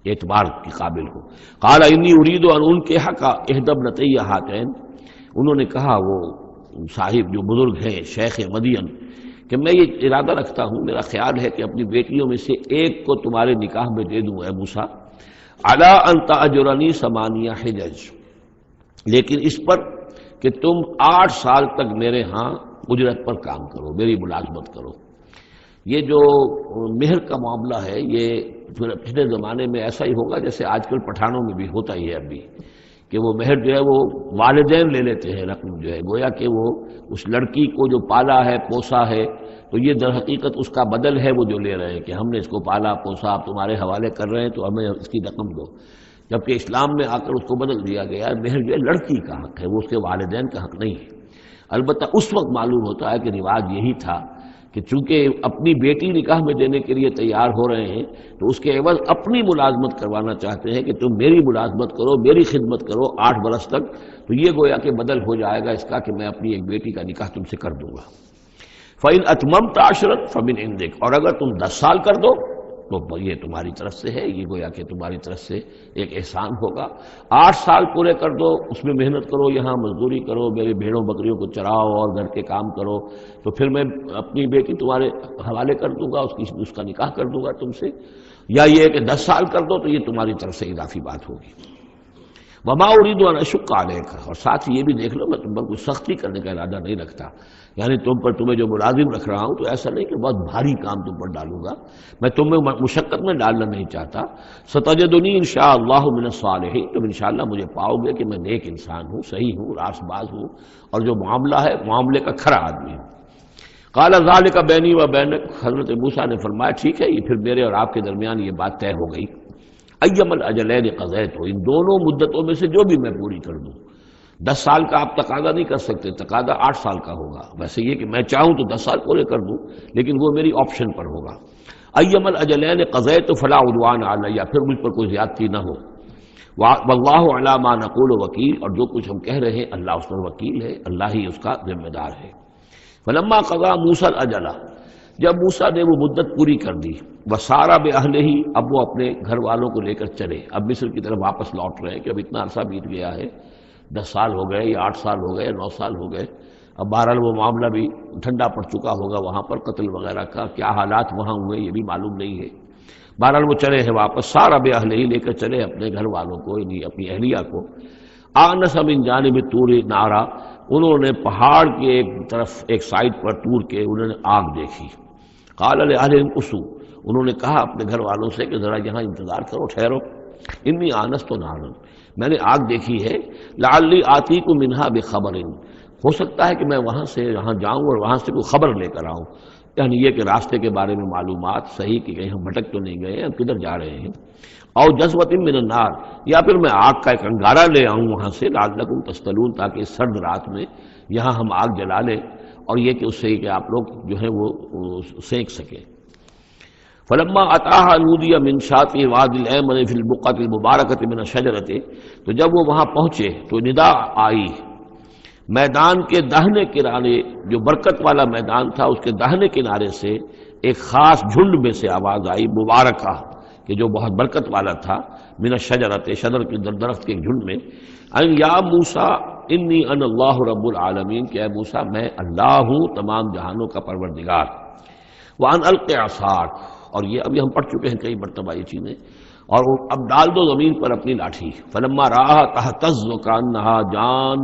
اعتبار کے قابل ہو۔ قال انی ارید ان انکحک احدی ابنتی ہاتین، انہوں نے کہا وہ صاحب جو بزرگ ہیں شیخ مدین کہ میں یہ ارادہ رکھتا ہوں، میرا خیال ہے کہ اپنی بیٹیوں میں سے ایک کو تمہارے نکاح میں دے دوں اے موسیٰ، علی ان تأجرنی ثمانیہ حجج، لیکن اس پر کہ تم 8 سال تک میرے ہاں اجرت پر کام کرو، میری ملازمت کرو۔ یہ جو مہر کا معاملہ ہے یہ پچھلے زمانے میں ایسا ہی ہوگا جیسے آج کل پٹھانوں میں بھی ہوتا ہی ہے ابھی، کہ وہ مہر جو ہے وہ والدین لے لیتے ہیں رقم، جو ہے گویا کہ وہ اس لڑکی کو جو پالا ہے پوسا ہے، تو یہ در حقیقت اس کا بدل ہے وہ جو لے رہے ہیں کہ ہم نے اس کو پالا پوسا، آپ تمہارے حوالے کر رہے ہیں تو ہمیں اس کی رقم دو، جبکہ اسلام میں آ کر اس کو بدل دیا گیا، مہر جو ہے لڑکی کا حق ہے، وہ اس کے والدین کا حق نہیں ہے۔ البتہ اس وقت معلوم ہوتا ہے کہ رواج یہی تھا کہ چونکہ اپنی بیٹی نکاح میں دینے کے لیے تیار ہو رہے ہیں تو اس کے عوض اپنی ملازمت کروانا چاہتے ہیں کہ تم میری ملازمت کرو، میری خدمت کرو 8 برس تک، تو یہ گویا کہ بدل ہو جائے گا اس کا کہ میں اپنی ایک بیٹی کا نکاح تم سے کر دوں گا۔ فَإِنْ أَتْمَمْتَ عَشْرًا فَمِنْ عِنْدِكَ، اور اگر تم 10 سال کر دو تو یہ تمہاری طرف سے ہے، یہ گویا کہ تمہاری طرف سے ایک احسان ہوگا۔ 8 سال پورے کر دو، اس میں محنت کرو، یہاں مزدوری کرو، میرے بھیڑوں بکریوں کو چراؤ اور گھر کے کام کرو، تو پھر میں اپنی بیٹی تمہارے حوالے کر دوں گا، اس کا نکاح کر دوں گا تم سے، یا یہ کہ 10 سال کر دو تو یہ تمہاری طرف سے اضافی بات ہوگی۔ وما اريد ان اشق عليك، اور ساتھ یہ بھی دیکھ لو میں تم پر کوئی سختی کرنے کا ارادہ نہیں رکھتا، یعنی تمہیں جو ملازم رکھ رہا ہوں تو ایسا نہیں کہ بہت بھاری کام تم پر ڈالوں گا، میں تمہیں مشقت میں ڈالنا نہیں چاہتا۔ ستجدنی انشاءاللہ من الصالحین، تم انشاءاللہ مجھے پاؤ گے کہ میں نیک انسان ہوں، صحیح ہوں، راست باز ہوں، اور جو معاملہ ہے معاملے کا کھرا آدمی ہوں۔ قال ذلك بینی و بینک، حضرت موسیٰ نے فرمایا ٹھیک ہے، یہ پھر میرے اور آپ کے درمیان یہ بات طے ہو گئی۔ ایم الاجلین قضیت، ان دونوں مدتوں میں سے جو بھی میں پوری کر دوں۔ 10 سال کا آپ تقاضا نہیں کر سکتے، تقاضا 8 سال کا ہوگا، ویسے یہ کہ میں چاہوں تو 10 سال پورے کر دوں، لیکن وہ میری آپشن پر ہوگا۔ ایم الاجلین قضیت فلا عدوان علی، پھر مجھ پر کوئی زیادتی نہ ہو۔ واللہ علی ما نقول وکیل، اور جو کچھ ہم کہہ رہے ہیں اللہ اس پر وکیل ہے، اللہ ہی اس کا ذمہ دار ہے۔ فلما قضا موسیٰ الاجل، جب موسیٰ نے وہ مدت پوری کر دی، وسارا باہلہ، اب وہ اپنے گھر والوں کو لے کر چلے، اب مصر کی طرف واپس لوٹ رہے ہیں کہ اب اتنا عرصہ بیت گیا ہے، 10 سال ہو گئے یا 8 سال ہو گئے یا 9 سال ہو گئے، اب بہرحال وہ معاملہ بھی ٹھنڈا پڑ چکا ہوگا، وہاں پر قتل وغیرہ کا کیا حالات وہاں ہوئے یہ بھی معلوم نہیں ہے۔ بہرحال وہ چلے ہیں واپس، سارا باہلہ لے کر چلے اپنے گھر والوں کو، یعنی اپنی اہلیہ کو۔ آنس من جانب طور نارا، انہوں نے پہاڑ کے ایک طرف ایک سائڈ پر طور کے انہوں نے آگ دیکھی۔ قال لأہلہم کثوا، انہوں نے کہا اپنے گھر والوں سے کہ ذرا یہاں انتظار کرو، ٹھہرو، انی آنست نارا، میں نے آگ دیکھی ہے، لعلی آتیکم منہا بخبر، ہو سکتا ہے کہ میں وہاں سے یہاں جاؤں اور وہاں سے کوئی خبر لے کر آؤں، یعنی یہ کہ راستے کے بارے میں معلومات صحیح کہ کہیں ہم بھٹک تو نہیں گئے، ہم کدھر جا رہے ہیں۔ او جذوۃ من النار، یا پھر میں آگ کا ایک انگارہ لے آؤں وہاں سے، لعلکم تصطلون، تاکہ اس سرد رات میں یہاں ہم آگ جلا لیں، اور یہ کہ اس سے کہ آپ لوگ جو ہے وہ سینک سکیں۔ فلما اتاها نودی من شاطئ الوادی الایمن فی البقعۃ المبارکۃ من الشجرۃ، تو جب وہ وہاں پہنچے تو ندا آئی میدان کے داہنے کنارے، جو برکت والا میدان تھا اس کے داہنے کنارے سے ایک خاص جھنڈ میں سے آواز آئی مبارکہ، کہ جو بہت برکت والا تھا، من الشجرۃ، شجر کے درخت کے جھنڈ میں، ان یا موسیٰ انی انا اللہ رب العالمین، کہ اے موسیٰ میں اللہ ہوں تمام جہانوں کا پروردگار، وان الق عصاک، اور یہ ابھی ہم پڑھ چکے ہیں کئی مرتبہ یہ چیزیں، اور اب ڈال دو زمین پر اپنی لاٹھی، فلما رآہا تہتز کانہا جان،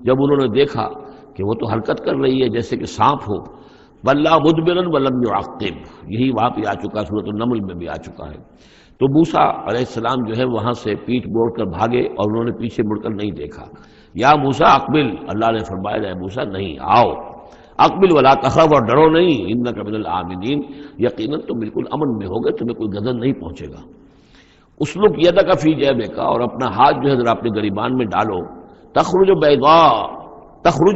جب انہوں نے دیکھا کہ وہ تو حرکت کر رہی ہے جیسے کہ سانپ ہو، ولا مدبرا ولم يعقب، یہی وہاں پہ آ چکا، سورۃ النمل میں بھی آ چکا ہے۔ تو موسیٰ علیہ السلام جو ہے وہاں سے پیٹھ موڑ کر بھاگے اور انہوں نے پیچھے مڑ کر نہیں دیکھا۔ یا موسیٰ اقبل، اللہ نے فرمایا اے موسیٰ نہیں آؤ، اقبل ولا تخف، اور ڈرو نہیں، انک من الآمنین، یقیناً تم بالکل امن میں ہوگے، تمہیں کوئی غضب نہیں پہنچے گا۔ اسلک یدک فی جیبک، اور اپنا ہاتھ جو ہے ذرا اپنے گریبان میں ڈالو، تخرج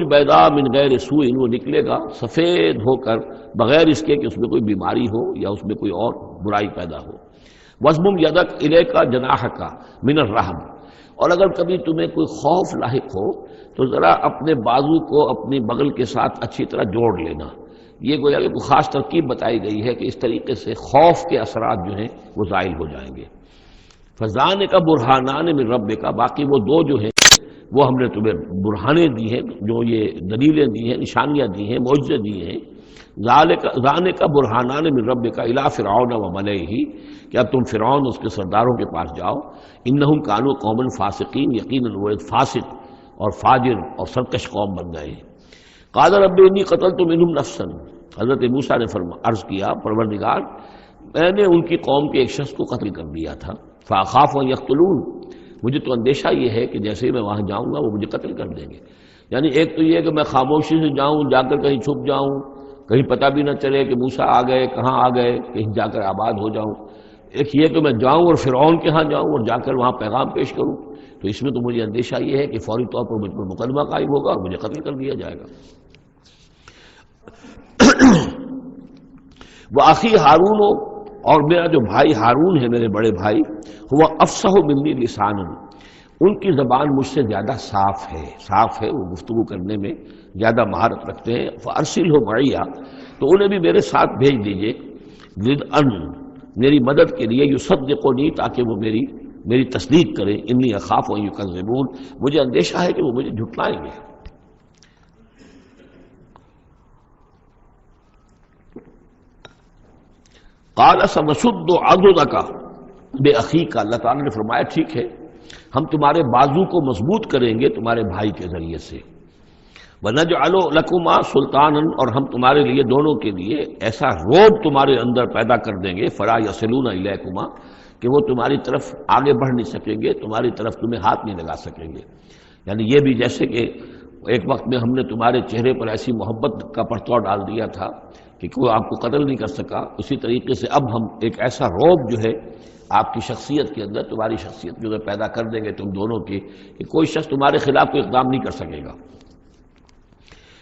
بیضاء من غیر سوء، وہ نکلے گا سفید ہو کر بغیر اس کے کہ اس میں کوئی بیماری ہو یا اس میں کوئی اور برائی پیدا ہو۔ وَاضْمُمْ يَدَكَ إِلَيْكَ جَنَاحَكَ مِنَ الرَّحْمِ، اور اگر کبھی تمہیں کوئی خوف لاحق ہو تو ذرا اپنے بازو کو اپنی بغل کے ساتھ اچھی طرح جوڑ لینا۔ یہ گویا کہ کوئی خاص ترکیب بتائی گئی ہے کہ اس طریقے سے خوف کے اثرات جو ہیں وہ زائل ہو جائیں گے۔ فَذَانِكَ بُرْهَانَانِ مِن رَبِّكَ، باقی وہ دو جو ہیں وہ ہم نے تمہیں برہانے دی ہیں، جو یہ دلیلیں دی ہیں، نشانیاں دی ہیں، معجزے دی ہیں۔ ذَانِكَ بُرْهَانَانِ مِن رَبِّكَ إِلَىٰ فِرْعَوْنَ وَمَلَئِهِ، کہ اب تم فرعون اس کے سرداروں کے پاس جاؤ، انہم کانوا قوما فاسقین، یقیناً وہ ایک فاسق اور فاجر اور سرکش قوم بن گئے ہیں۔ قال رب انی قتلت منہم نفسا، حضرت موسیٰ نے عرض کیا پروردگار میں نے ان کی قوم کے ایک شخص کو قتل کر دیا تھا، فاخاف ان یقتلون، مجھے تو اندیشہ یہ ہے کہ جیسے ہی میں وہاں جاؤں گا وہ مجھے قتل کر دیں گے۔ یعنی ایک تو یہ کہ میں خاموشی سے جاؤں، جا کر کہیں چھپ جاؤں، کہیں پتہ بھی نہ چلے کہ موسیٰ آ گئے، کہاں آ گئے، کہیں جا کر آباد ہو جاؤں۔ ایک یہ کہ میں جاؤں اور فرعون کے ہاں جاؤں اور جا کر وہاں پیغام پیش کروں، تو اس میں تو مجھے اندیشہ یہ ہے کہ فوری طور پر مجھ پر مقدمہ قائم ہوگا اور مجھے قتل کر دیا جائے گا۔ وہ آخی ہارون، اور میرا جو بھائی ہارون ہے، میرے بڑے بھائی، وہ افصح منی لسانا، ان کی زبان مجھ سے زیادہ صاف ہے، وہ گفتگو کرنے میں زیادہ مہارت رکھتے ہیں۔ فارسلہ معی، تو انہیں بھی میرے ساتھ بھیج دیجئے، ضدًا، میری مدد کے لیے، یصدقونی، تاکہ وہ میری تصدیق کریں، انی اخاف ان یکذبون، مجھے اندیشہ ہے کہ وہ مجھے جھٹلائیں گے۔ قال سنشد عضدک باخیک، اللہ تعالیٰ نے فرمایا ٹھیک ہے ہم تمہارے بازو کو مضبوط کریں گے تمہارے بھائی کے ذریعے سے، وَنَجْعَلُ لَكُمَا سُلْطَانًا، اور ہم تمہارے لیے دونوں کے لیے ایسا روب تمہارے اندر پیدا کر دیں گے، فَلَا يَصِلُونَ إِلَيْكُمَا، کہ وہ تمہاری طرف آگے بڑھ نہیں سکیں گے، تمہاری طرف تمہیں ہاتھ نہیں لگا سکیں گے۔ یعنی یہ بھی جیسے کہ ایک وقت میں ہم نے تمہارے چہرے پر ایسی محبت کا پرتو ڈال دیا تھا کہ کوئی آپ کو قتل نہیں کر سکا، اسی طریقے سے اب ہم ایک ایسا روب جو ہے آپ کی شخصیت کے اندر، تمہاری شخصیت جو ہے پیدا کر دیں گے تم دونوں کی، کہ کوئی شخص تمہارے خلاف کوئی اقدام نہیں کر سکے گا۔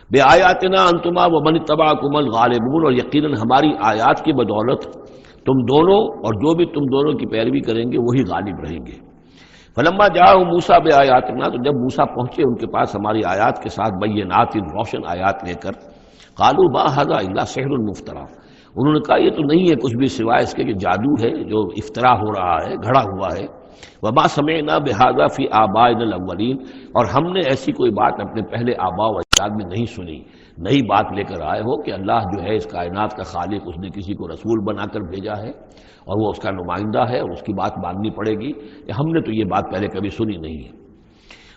بِآیاتنا انتما ومن اتبعکم الغالبون، اور یقیناً ہماری آیات کی بدولت تم دونوں اور جو بھی تم دونوں کی پیروی کریں گے وہی غالب رہیں گے۔ فلما جاءهم موسیٰ بآیاتنا، تو جب موسیٰ پہنچے ان کے پاس ہماری آیات کے ساتھ، بینات، روشن آیات لے کر، قالوا ما هذا الا سحر مفترى، انہوں نے کہا یہ تو نہیں ہے کچھ بھی سوائے اس کے کہ جادو ہے جو افطرا ہو رہا ہے، گھڑا ہوا ہے۔ وما سمعنا بهذا في آبائنا الاولین، اور ہم نے ایسی کوئی بات اپنے پہلے آباء و اجداد میں نہیں سنی۔ نئی بات لے کر آئے ہو کہ اللہ جو ہے اس کائنات کا خالق، اس نے کسی کو رسول بنا کر بھیجا ہے اور وہ اس کا نمائندہ ہے اور اس کی بات ماننی پڑے گی، ہم نے تو یہ بات پہلے کبھی سنی نہیں ہے۔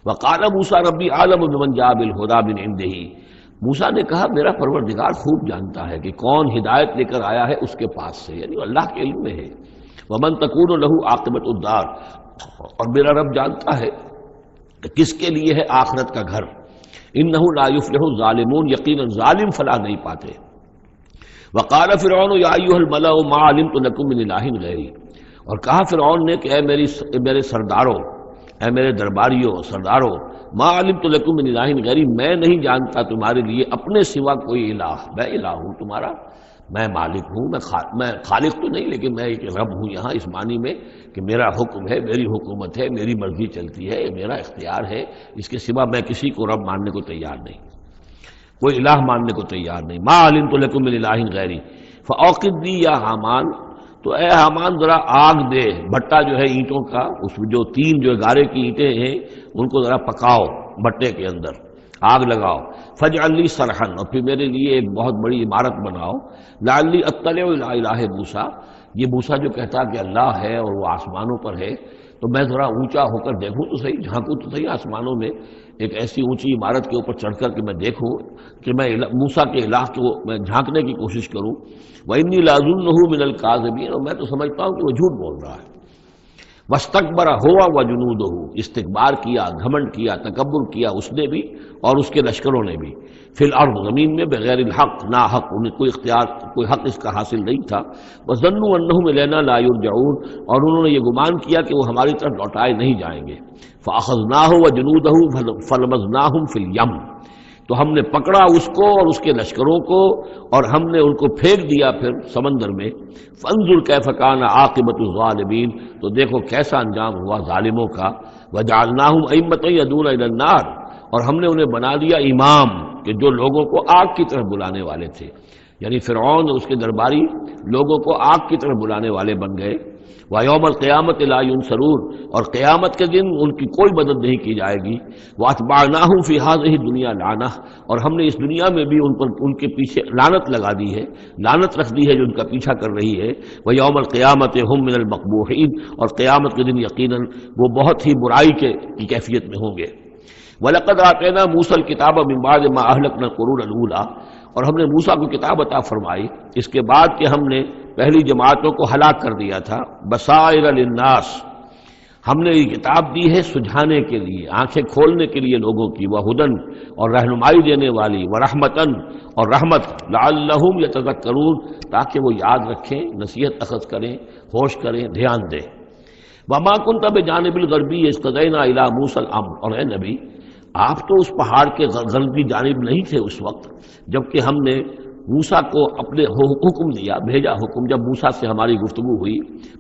وقال موسیٰ ربی اعلم بمن جاء بالہدی من عنده، موسیٰ نے کہا میرا پروردگار خوب جانتا ہے کہ کون ہدایت لے کر آیا ہے اس کے پاس سے، یعنی اللہ کے علم میں ہے۔ ومن تکون له عاقبۃ الدار، اور میرا رب جانتا ہے کہ کس کے لیے ہے آخرت کا گھر۔ انہ لا یفلح الظالمون، یقینا ظالم فلاح نہیں پاتے۔ وقال فرعون یا ایھا الملأ ما علمت لکم من الہ غیری، اور کہا فرعون نے کہ اے میرے سرداروں، اے میرے درباریوں، سرداروں، ما علمت لکم من الہ غیری، میں نہیں جانتا تمہارے لیے اپنے سوا کوئی الہ، میں الہ ہوں تمہارا، میں مالک ہوں، میں خالق تو نہیں لیکن میں ایک رب ہوں یہاں اس معنی میں کہ میرا حکم ہے، میری حکومت ہے، میری مرضی چلتی ہے، میرا اختیار ہے، اس کے سوا میں کسی کو رب ماننے کو تیار نہیں، کوئی الہ ماننے کو تیار نہیں۔ ما علمت لکم من الہ غیری فاوقد لی یا حامان، تو اے حامان ذرا آگ دے، بھٹا جو ہے اینٹوں کا، اس میں جو تین جو گارے کی اینٹیں ہیں ان کو ذرا پکاؤ بھٹے کے اندر، آگ لگاؤ، فاجعل لی صرحا، اور پھر میرے لیے ایک بہت بڑی عمارت بناؤ، لعلی اطلع الی الہ موسیٰ، یہ موسیٰ جو کہتا کہ اللہ ہے اور وہ آسمانوں پر ہے، تو میں ذرا اونچا ہو کر دیکھوں تو صحیح، جھانکوں تو صحیح آسمانوں میں، ایک ایسی اونچی عمارت کے اوپر چڑھ کر کہ میں دیکھوں کہ میں موسیٰ کے الہ کو میں جھانکنے کی کوشش کروں۔ وَإِنِّي لَأَظُنُّهُ مِنَ الْكَاذِبِينَ، اور میں تو سمجھتا ہوں کہ وہ جھوٹ بول رہا ہے۔ وَاسْتَكْبَرَ هُوَ وَجُنُودُهُ، استکبار کیا، گھمنڈ کیا، تکبر کیا اس نے بھی اور اس کے لشکروں نے بھی، فی الارض، زمین میں، بغیر الحق، نا حق، انہیں کوئی اختیار، کوئی حق اس کا حاصل نہیں تھا۔ وَظَنُّوا أَنَّهُمْ إِلَيْنَا لَا يُرْجَعُونَ، اور انہوں نے یہ گمان کیا کہ وہ ہماری طرف لوٹائے نہیں جائیں گے۔ فَأَخَذْنَاهُ وَجُنُودَهُ فَلَمَزْنَاهُمْ فِي الْيَمِّ، تو ہم نے پکڑا اس کو اور اس کے لشکروں کو اور ہم نے ان کو پھینک دیا پھر سمندر میں۔ فانظر کیف کان عاقبۃ الظالمین، تو دیکھو کیسا انجام ہوا ظالموں کا۔ وجعلناہم ائمۃ یدعون الی النار، اور ہم نے انہیں بنا دیا امام کہ جو لوگوں کو آگ کی طرف بلانے والے تھے، یعنی فرعون اور اس کے درباری لوگوں کو آگ کی طرف بلانے والے بن گئے۔ وَيَوْمَ الْقِيَامَةِ لَا يُنصَرُونَ، اور قیامت کے دن ان کی کوئی مدد نہیں کی جائے گی۔ وَأَتْبَعْنَاهُمْ فِي هَذِهِ الدُّنْيَا لَعْنَةً، اور ہم نے اس دنیا میں بھی ان پر ان کے پیچھے لعنت لگا دی ہے، لعنت رکھ دی ہے جو ان کا پیچھا کر رہی ہے۔ وَيَوْمَ الْقِيَامَةِ هُمْ مِنَ الْمَقْبُوحِينَ، اور قیامت کے دن یقیناً وہ بہت ہی برائی کی کیفیت میں ہوں گے۔ وَلَقَدْ آتَيْنَا مُوسَى الْكِتَابَ مِنْ بَعْدِ مَا أَهْلَكْنَا الْقُرُونَ الْأُولَىٰ، اور ہم نے موسیٰ کو کتاب عطا فرمائی اس کے بعد کہ ہم نے پہلی جماعتوں کو ہلاک کر دیا تھا۔ بصائر للناس، ہم نے یہ کتاب دی ہے سجھانے کے لیے، آنکھیں کھولنے کے لیے لوگوں کی، وہدن، اور رہنمائی دینے والی، ورحمتن، اور رحمت، لعلہم یتذکرون، تاکہ وہ یاد رکھیں، نصیحت اخذ کریں، ہوش کریں، دھیان دیں۔ وما کنت بجانب الغربی اذ قضینا الی موسیٰ الامر، اور اے نبی آپ تو اس پہاڑ کے غربی جانب نہیں تھے اس وقت جبکہ ہم نے موسیٰ کو اپنے حکم دیا، بھیجا حکم، جب موسیٰ سے ہماری گفتگو ہوئی،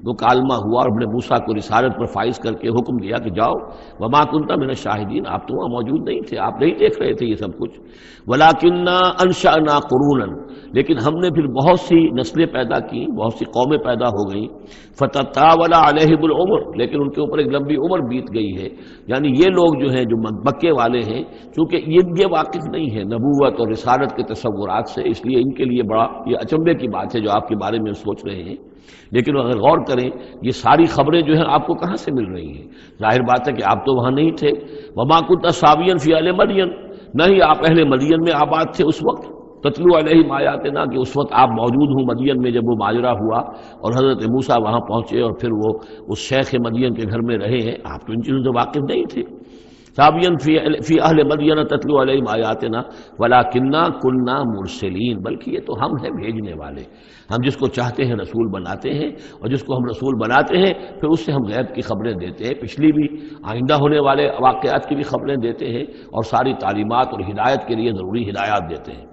مکالمہ ہوا، اور ہم نے موسیٰ کو رسالت پر فائز کر کے حکم دیا کہ جاؤ۔ وما کنت من الشاہدین، آپ تو وہاں موجود نہیں تھے، آپ نہیں دیکھ رہے تھے یہ سب کچھ۔ ولکننا انشأنا قرونا، لیکن ہم نے پھر بہت سی نسلیں پیدا کی، بہت سی قومیں پیدا ہو گئیں۔ فتطاول علیہم العمر، لیکن ان کے اوپر ایک لمبی عمر بیت گئی ہے، یعنی یہ لوگ جو ہیں جو مکے والے ہیں، چونکہ یہ واقف نہیں ہے نبوت اور رسالت کے تصورات سے، اس لیے ان کے لیے بڑا یہ اچنبے کی بات ہے جو آپ کے بارے میں سوچ رہے ہیں۔ لیکن اگر غور کریں یہ ساری خبریں جو ہیں آپ کو کہاں سے مل رہی ہیں؟ ظاہر بات ہے کہ آپ تو وہاں نہیں تھے۔ وما كنت ساويا في اهل مدين، نہ ہی آپ اہل مدین میں آباد تھے اس وقت۔ تتلو علیہم آیاتنا، کہ اس وقت آپ موجود ہوں مدین میں جب وہ ماجرا ہوا اور حضرت موسیٰ وہاں پہنچے اور پھر وہ اس شیخ مدین کے گھر میں رہے ہیں، آپ تو ان چیزوں سے واقف نہیں تھے۔ سابین فی اہل مدین تتلو علیہم آیاتنا ولکننا کننا مرسلین، بلکہ یہ تو ہم ہیں بھیجنے والے، ہم جس کو چاہتے ہیں رسول بناتے ہیں، اور جس کو ہم رسول بناتے ہیں پھر اس سے ہم غیب کی خبریں دیتے ہیں، پچھلی بھی آئندہ ہونے والے واقعات کی بھی خبریں دیتے ہیں، اور ساری تعلیمات اور ہدایت کے لیے ضروری ہدایات دیتے ہیں۔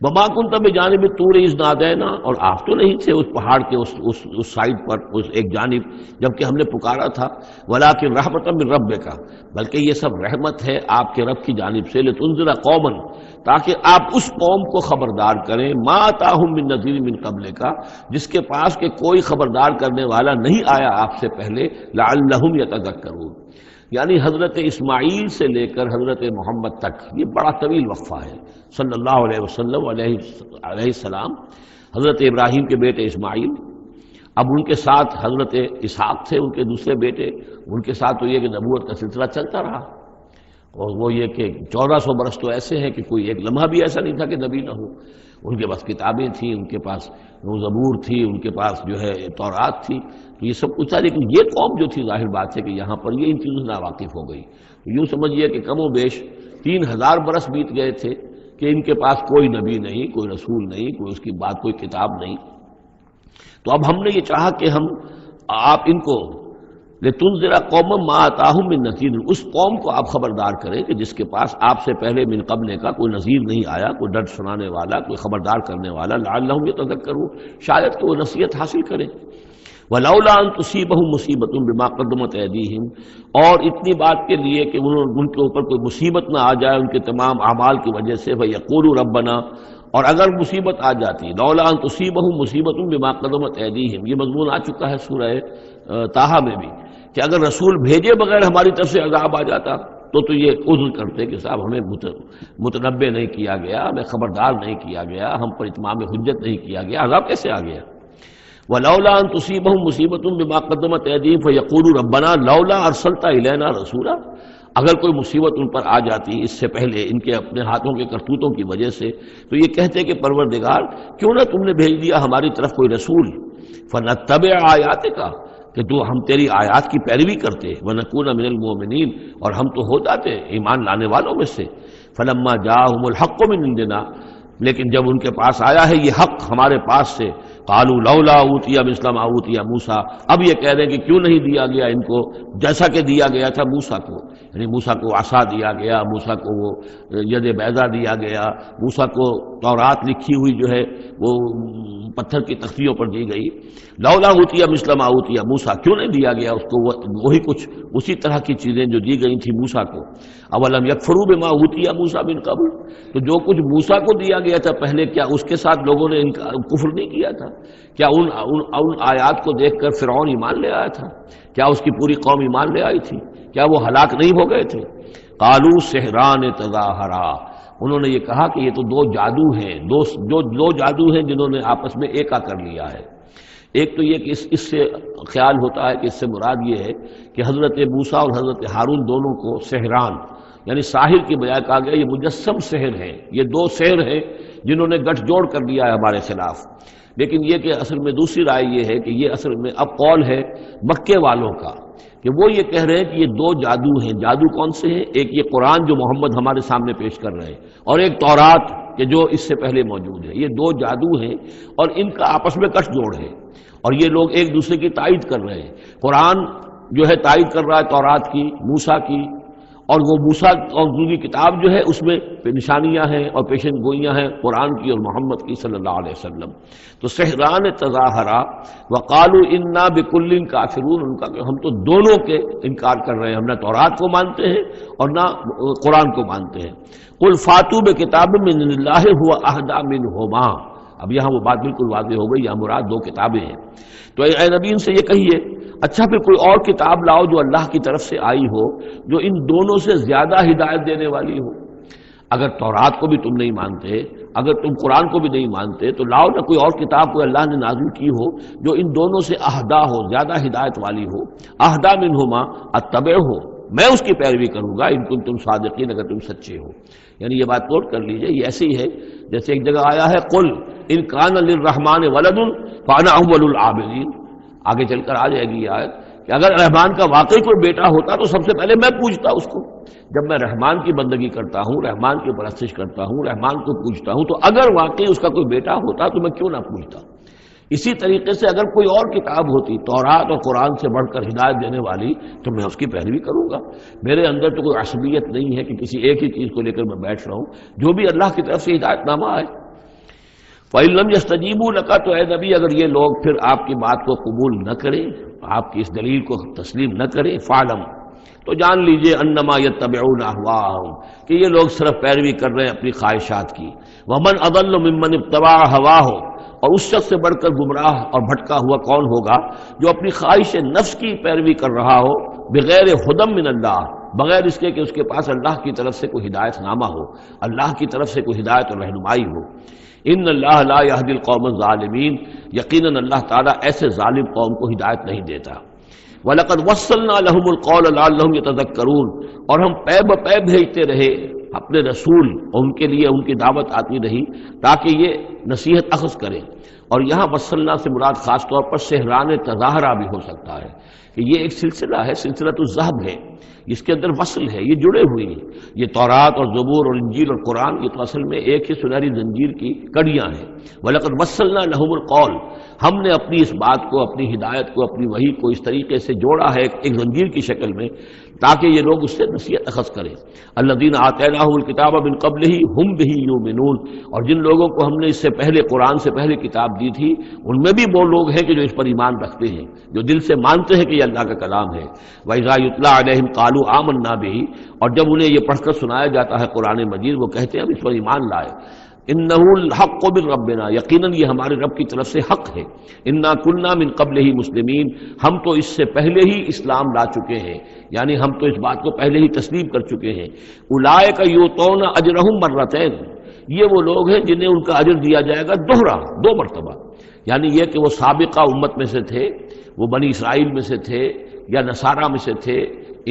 وما كنت بجانب الطور اذ نادینا، اور آپ تو نہیں تھے اس پہاڑ کے اس سائڈ پر، اس ایک جانب جبکہ ہم نے پکارا تھا۔ ولکن رحمۃ من ربک، بلکہ یہ سب رحمت ہے آپ کے رب کی جانب سے، لتنذر قوما، تاکہ آپ اس قوم کو خبردار کریں، ما اتاہم من نذیر من قبلک، جس کے پاس کہ کوئی خبردار کرنے والا نہیں آیا آپ سے پہلے، لعلہم یتذکرون، یعنی حضرت اسماعیل سے لے کر حضرت محمد تک یہ بڑا طویل وقفہ ہے، صلی اللہ علیہ وسلم علیہ السلام، حضرت ابراہیم کے بیٹے اسماعیل، اب ان کے ساتھ حضرت اسحاق تھے ان کے دوسرے بیٹے، ان کے ساتھ تو یہ کہ نبوت کا سلسلہ چلتا رہا، اور وہ یہ کہ 1400 برس تو ایسے ہیں کہ کوئی ایک لمحہ بھی ایسا نہیں تھا کہ نبی نہ ہو۔ ان کے پاس کتابیں تھیں، ان کے پاس زبور تھی، ان کے پاس جو ہے تورات تھی، تو یہ سب کچھ تھا، لیکن یہ قوم جو تھی ظاہر بات ہے کہ یہاں پر یہ ان چیزوں سے ناواقف ہو گئی۔ یوں سمجھیے کہ کم و بیش 3000 برس بیت گئے تھے کہ ان کے پاس کوئی نبی نہیں، کوئی رسول نہیں، کوئی اس کی بات کوئی کتاب نہیں۔ تو اب ہم نے یہ چاہا کہ ہم آپ ان کو لتنذر قوما ما آتاہم من نذیر، اس قوم کو آپ خبردار کریں کہ جس کے پاس آپ سے پہلے من قبل کا کوئی نذیر نہیں آیا، کوئی ڈر سنانے والا، کوئی خبردار کرنے والا، لعلہم یتذکرون، شاید کہ وہ نصیحت حاصل کریں۔ ولولا ان تصیبہم مصیبۃ بما قدمت ایدیہم، اور اتنی بات کے لیے کہ ان کے اوپر کوئی مصیبت نہ آ جائے ان کے تمام اعمال کی وجہ سے، فیقولوا ربنا، اور اگر مصیبت آ جاتی، لولا ان تصیبہم مصیبۃ بما قدمت ایدیہم، یہ مضمون آ چکا ہے سورہ طٰہٰ میں بھی، کہ اگر رسول بھیجے بغیر ہماری طرف سے عذاب آ جاتا تو یہ عذر کرتے کہ صاحب ہمیں متنبع نہیں کیا گیا، ہمیں خبردار نہیں کیا گیا، ہم پر اتمام حجت نہیں کیا گیا، عذاب کیسے آ گیا؟ وَلَوْلَا أَن تُصِيبَهُم مُّصِيبَةٌ بِمَا قَدَّمَتْ أَيْدِيهِمْ فَيَقُولُوا رَبَّنَا لَوْلَا أَرْسَلْتَ إِلَيْنَا رَسُولًا، اگر کوئی مصیبت ان پر آ جاتی اس سے پہلے ان کے اپنے ہاتھوں کے کرتوتوں کی وجہ سے، تو یہ کہتے کہ پروردگار کیوں نہ تم نے بھیج دیا ہماری طرف کوئی رسول، فَنَتَّبِعَ آیَاتِکَ، کہ تو ہم تیری آیات کی پیروی کرتے، وَنَكُونَ مِنَ الْمُؤْمِنِينَ، اور ہم تو ہو جاتے ایمان لانے والوں میں سے۔ فَلَمَّا جَاءَهُمُ الْحَقُّ مِنْ عِندِنَا، لیکن جب ان کے پاس آیا ہے یہ حق ہمارے پاس سے، قالوا لولا اوتي مثل ما اوتي موسیٰ، اب یہ کہہ رہے ہیں کہ کیوں نہیں دیا گیا ان کو جیسا کہ دیا گیا تھا موسیٰ کو، یعنی موسیٰ کو عصا دیا گیا، موسیٰ کو وہ ید بیضا دیا گیا، موسیٰ کو تورات لکھی ہوئی جو ہے وہ پتھر کی تختیوں پر دی گئی، لولا اوتي مثل ما اوتي موسیٰ، کیوں نہیں دیا گیا اس کو وہی کچھ اسی طرح کی چیزیں جو دی گئی تھی موسیٰ کو؟ اولم یکفروا بما اوتي موسیٰ من قبل، تو جو کچھ موسیٰ کو دیا گیا تھا پہلے، کیا اس کے ساتھ لوگوں نے کفر نہیں کیا تھا؟ کیا ان آیات کو دیکھ کر فرعون ایمان لے آیا تھا؟ کیا اس کی پوری قوم ایمان لے آئی تھی؟ کیا وہ ہلاک نہیں ہو گئے تھے؟ قالوا سحران تظاہرا، انہوں نے یہ کہا کہ یہ تو دو جادو ہیں، دو جادو ہیں جنہوں نے آپس میں ایکا کر لیا ہے۔ ایک تو یہ کہ اس سے خیال ہوتا ہے کہ اس سے مراد یہ ہے کہ حضرت موسیٰ اور حضرت ہارون دونوں کو سحران، یعنی ساحر کی بجائے کہا گیا یہ مجسم سحر ہیں، یہ دو سحر ہیں جنہوں نے گٹھ جوڑ کر دیا ہے ہمارے خلاف۔ لیکن یہ کہ اصل میں دوسری رائے یہ ہے کہ یہ اصل میں اب قول ہے مکے والوں کا، کہ وہ یہ کہہ رہے ہیں کہ یہ دو جادو ہیں۔ جادو کون سے ہیں؟ ایک یہ قرآن جو محمد ہمارے سامنے پیش کر رہے ہیں، اور ایک تورات کہ جو اس سے پہلے موجود ہے، یہ دو جادو ہیں اور ان کا آپس میں گٹھ جوڑ ہے، اور یہ لوگ ایک دوسرے کی تائید کر رہے ہیں۔ قرآن جو ہے تائید کر رہا ہے تورات کی، موسیٰ کی، اور وہ موسیٰ اور دوسری کتاب جو ہے اس میں نشانیاں ہیں اور پیشن گوئیاں ہیں قرآن کی اور محمد کی صلی اللہ علیہ وسلم۔ تو سحران تظاہرا وقالوا انا بکل کافرون، ان کا کہ ہم تو دونوں کے انکار کر رہے ہیں، ہم نہ تورات کو مانتے ہیں اور نہ قرآن کو مانتے ہیں۔ قل فاتوا بکتاب من اللہ هو اہدی منہما، اب یہاں وہ بات بالکل واضح ہو گئی، یہاں مراد دو کتابیں ہیں۔ تو اے نبی ان سے یہ کہیے اچھا پھر کوئی اور کتاب لاؤ جو اللہ کی طرف سے آئی ہو، جو ان دونوں سے زیادہ ہدایت دینے والی ہو۔ اگر تورات کو بھی تم نہیں مانتے، اگر تم قرآن کو بھی نہیں مانتے، تو لاؤ نہ کوئی اور کتاب کوئی اللہ نے نازل کی ہو جو ان دونوں سے اہدا ہو، زیادہ ہدایت والی ہو۔ اہدا منہما اتبع ہو، میں اس کی پیروی کروں گا ان کنتم صادقین، اگر تم سچے ہو۔ یعنی یہ بات نوٹ کر لیجئے، یہ ایسی ہے جیسے ایک جگہ آیا ہے قل ان کان للرحمن ولد فانا اول العابدین، آگے چل کر آ جائے گی یہ آیت کہ اگر رحمان کا واقعی کوئی بیٹا ہوتا تو سب سے پہلے میں پوچھتا اس کو۔ جب میں رحمان کی بندگی کرتا ہوں، رحمان کی پرستش کرتا ہوں، رحمان کو پوچھتا ہوں، تو اگر واقعی اس کا کوئی بیٹا ہوتا تو میں کیوں نہ پوچھتا۔ اسی طریقے سے اگر کوئی اور کتاب ہوتی تورات اور قرآن سے بڑھ کر ہدایت دینے والی تو میں اس کی پیروی کروں گا۔ میرے اندر تو کوئی عصبیت نہیں ہے کہ کسی ایک ہی چیز کو لے کر میں بیٹھ رہا ہوں، جو بھی اللہ کی طرف سے ہدایت نامہ آئے۔ فَإِن لَّمْ يَسْتَجِيبُوا لَكَ، تو اے نبی اگر یہ لوگ پھر آپ کی بات کو قبول نہ کریں، آپ کی اس دلیل کو تسلیم نہ کریں، فَاعْلَمْ، تو جان لیجئے انما یتبعون اہواءہم، کہ یہ لوگ صرف پیروی کر رہے ہیں اپنی خواہشات کی۔ وَمَنْ أَضَلُّ مِمَّنِ اتَّبَعَ هَوَاهُ، اور اس شخص سے بڑھ کر گمراہ اور بھٹکا ہوا کون ہوگا جو اپنی خواہش نفس کی پیروی کر رہا ہو، بغیر ہدی من اللہ، بغیر اس کے کہ اس کے پاس اللہ کی طرف سے کوئی ہدایت نامہ ہو، اللہ کی طرف سے کوئی ہدایت اور رہنمائی ہو۔ ان اللہ لا یہدی القوم الظالمین، یقیناً اللہ تعالیٰ ایسے ظالم قوم کو ہدایت نہیں دیتا۔ وَلَقَدْ وَصَّلْنَا لَهُمُ الْقَوْلَ لَعَلَّهُمْ يَتَذَكَّرُونَ، اور ہم پے بپے بھیجتے رہے اپنے رسول، اور ان کے لیے ان کی دعوت آتی رہی تاکہ یہ نصیحت اخذ کریں۔ اور یہاں وصلنا سے مراد خاص طور پر سہران تظاہرہ بھی ہو سکتا ہے کہ یہ ایک سلسلہ ہے، سلسلۃ الذہب ہے، اس کے اندر وصل ہے، یہ جڑے ہوئے ہیں۔ یہ تورات اور زبور اور انجیل اور قرآن، یہ تو اصل میں ایک ہی سنہری زنجیر کی کڑیاں ہیں۔ وَلَقَدْ وَصَّلْنَا لَهُمُ الْقَوْلَ، ہم نے اپنی اس بات کو، اپنی ہدایت کو، اپنی وحی کو اس طریقے سے جوڑا ہے ایک زنجیر کی شکل میں تاکہ یہ لوگ اس سے نصیحت اخذ کریں۔ الذین آتیناہم الکتاب من قبلہ ہم بہ یؤمنون، اور جن لوگوں کو ہم نے اس سے پہلے، قرآن سے پہلے کتاب دی تھی، ان میں بھی وہ لوگ ہیں کہ جو اس پر ایمان رکھتے ہیں، جو دل سے مانتے ہیں کہ یہ اللہ کا کلام ہے۔ وَإِذَا يُتْلَىٰ عَلَيْهِمْ قَالُوا آمَنَّا بِهِ، اور جب انہیں یہ پڑھ کر سنایا جاتا ہے قرآن مجید، وہ کہتے ہیں ہم اس پر ایمان لائے۔ انہ الحق من ربنا، یقیناً یہ ہمارے رب کی طرف سے حق ہے۔ انا کنا من قبلہ مسلمین، ہم تو اس سے پہلے ہی اسلام لا چکے ہیں، یعنی ہم تو اس بات کو پہلے ہی تسلیم کر چکے ہیں۔ اولئک یؤتون اجرہم مرتین، یہ وہ لوگ ہیں جنہیں ان کا اجر دیا جائے گا دوہرا، دو مرتبہ، یعنی یہ کہ وہ سابقہ امت میں سے تھے، وہ بنی اسرائیل میں سے تھے یا نصارہ میں سے تھے،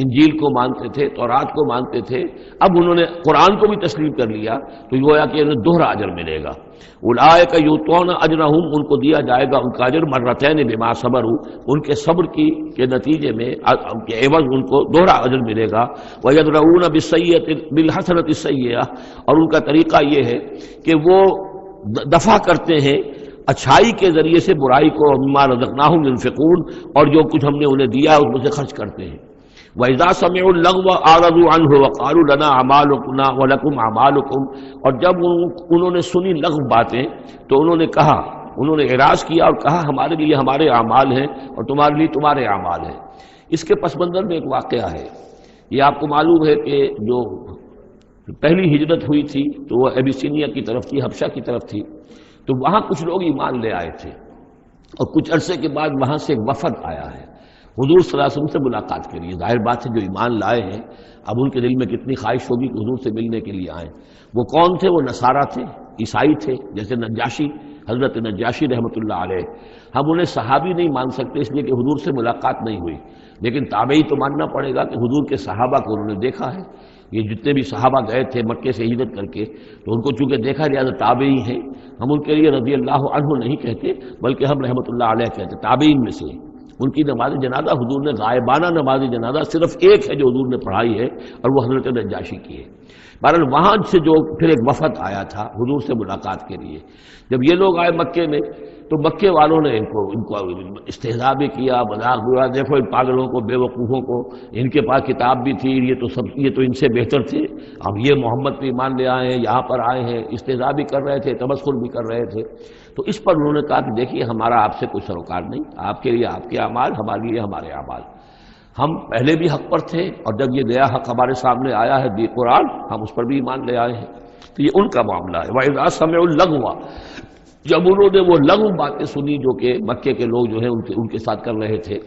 انجیل کو مانتے تھے، تورات کو مانتے تھے، اب انہوں نے قرآن کو بھی تسلیم کر لیا تو گویا کہ انہیں دوہرا اجر ملے گا۔ اولئک یؤتون اجرہم، ان کو دیا جائے گا ان کا اجر مرتین بما صبروا، ان کے صبر کے نتیجے میں کے عوض ان کو دوہرا اجر ملے گا۔ ویدرؤون بالحسنۃ السیئۃ، اور ان کا طریقہ یہ ہے کہ وہ دفع کرتے ہیں اچھائی کے ذریعے سے برائی کو، مما رزقناہم ينفقون، اور جو کچھ ہم نے انہیں دیا ہے اس میں سے خرچ کرتے ہیں۔ وَإِذَا سَمِعُوا اللَّغْوَ أَعْرَضُوا عَنْهُ وَقَالُوا لَنَا أَعْمَالُنَا وَلَكُمْ أَعْمَالُكُمْ، اور جب انہوں نے سنی لغو باتیں تو انہوں نے کہا، انہوں نے اعراض کیا اور کہا ہمارے لیے ہمارے اعمال ہیں اور تمہارے لیے تمہارے اعمال ہیں۔ اس کے پس منظر میں ایک واقعہ ہے، یہ آپ کو معلوم ہے کہ جو پہلی ہجرت ہوئی تھی تو وہ ابیسینیا کی طرف تھی، حبشہ کی طرف تھی، تو وہاں کچھ لوگ ایمان لے آئے تھے، اور کچھ عرصے کے بعد وہاں سے ایک وفد آیا ہے حضور صلی اللہ علیہ وسلم سے ملاقات کے لیے۔ ظاہر بات ہے جو ایمان لائے ہیں اب ان کے دل میں کتنی خواہش ہوگی کہ حضور سے ملنے کے لیے آئیں۔ وہ کون تھے؟ وہ نصارہ تھے، عیسائی تھے، جیسے نجاشی، حضرت نجاشی رحمۃ اللہ علیہ۔ ہم انہیں صحابی نہیں مان سکتے اس لیے کہ حضور سے ملاقات نہیں ہوئی، لیکن تابعی تو ماننا پڑے گا کہ حضور کے صحابہ کو انہوں نے دیکھا ہے۔ یہ جتنے بھی صحابہ گئے تھے مکے سے ہجرت کر کے تو ان کو چونکہ دیکھا لہٰذا تابعی ہیں، ہم ان کے لیے رضی اللہ عنہ نہیں کہتے بلکہ ہم رحمۃ اللہ علیہ کہتے، تابعین میں سے۔ ان کی نماز جنازہ حضور نے غائبانہ نماز جنازہ صرف ایک ہے جو حضور نے پڑھائی ہے اور وہ حضرت نجاشی کی ہے۔ بہرحال وہاں سے جو پھر ایک وفد آیا تھا حضور سے ملاقات کے لیے، جب یہ لوگ آئے مکے میں تو مکے والوں نے ان کو استہزاء بھی کیا، مذاق ہوا، دیکھو ان پاگلوں کو، بے وقوفوں کو، ان کے پاس کتاب بھی تھی، یہ تو ان سے بہتر تھے، اب یہ محمد پہ ایمان لے آئے ہیں، یہاں پر آئے ہیں، استہزاء بھی کر رہے تھے، تمسخر بھی کر رہے تھے۔ تو اس پر انہوں نے کہا کہ دیکھیے ہمارا آپ سے کوئی سروکار نہیں، آپ کے لیے آپ کے اعمال، ہمارے لیے ہمارے اعمال، ہم پہلے بھی حق پر تھے اور جب یہ نیا حق ہمارے سامنے آیا ہے دی قرآن، ہم اس پر بھی ایمان لے آئے ہیں۔ تو یہ ان کا معاملہ ہے۔ وَإِذَا سَمِعُوا اللَّغْوَ، جب انہوں نے وہ لغو باتیں سنی جو کہ مکے کے لوگ جو ہیں ان کے ساتھ کر رہے تھے،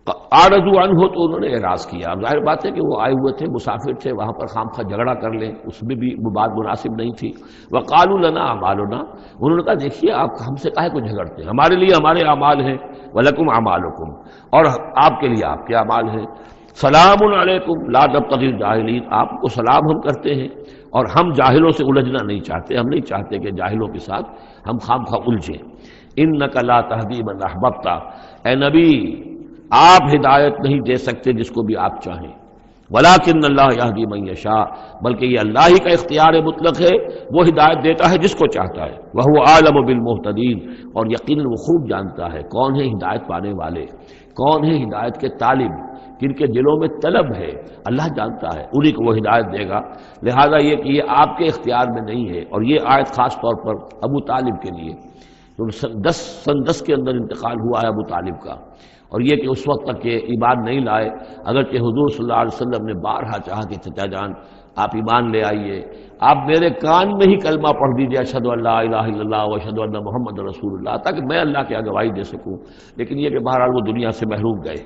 اعرضوا عنہ، تو انہوں نے اعراض کیا۔ اب ظاہر بات ہے کہ وہ آئے ہوئے تھے، مسافر تھے، وہاں پر خام خواہ جھگڑا کر لیں اس میں بھی وہ بات مناسب نہیں تھی۔ وقالوا لنا اعمالنا، انہوں نے کہا دیکھیے آپ ہم سے کاہے کو جھگڑتے ہیں، ہمارے لیے ہمارے اعمال ہیں، ولکم اعمالکم، اور آپ کے لیے آپ کے اعمال ہیں۔ سلام علیکم لا نبتغی الجاہلین، آپ کو سلام ہم کرتے ہیں اور ہم جاہلوں سے الجھنا نہیں چاہتے، ہم نہیں چاہتے کہ جاہلوں کے ساتھ ہم خام خواہ الجھیں۔ انک لا تہدی من احببت، اے نبی آپ ہدایت نہیں دے سکتے جس کو بھی آپ چاہیں، ولیکن اللہ یہدی من یشاء، بلکہ یہ اللہ ہی کا اختیار مطلق ہے، وہ ہدایت دیتا ہے جس کو چاہتا ہے۔ وہو اعلم بالمہتدین، اور یقیناً وہ خوب جانتا ہے کون ہے ہدایت پانے والے، کون ہے ہدایت کے طالب، جن کے دلوں میں طلب ہے، اللہ جانتا ہے، انہی کو وہ ہدایت دے گا۔ لہذا یہ کہ یہ آپ کے اختیار میں نہیں ہے، اور یہ آیت خاص طور پر ابو طالب کے لیے، تو سن 10 کے اندر انتقال ہوا ہے ابو طالب کا، اور یہ کہ اس وقت تک کہ ایمان نہیں لائے، اگرچہ حضور صلی اللہ علیہ وسلم نے بارہا چاہا کہ چچا جان آپ ایمان لے آئیے، آپ میرے کان میں ہی کلمہ پڑھ دیجیے اشہد ان لا الہ الا اللہ واشہد ان محمد رسول اللہ، تاکہ میں اللہ کی گواہی دے سکوں۔ لیکن یہ کہ بہرحال وہ دنیا سے محروم گئے۔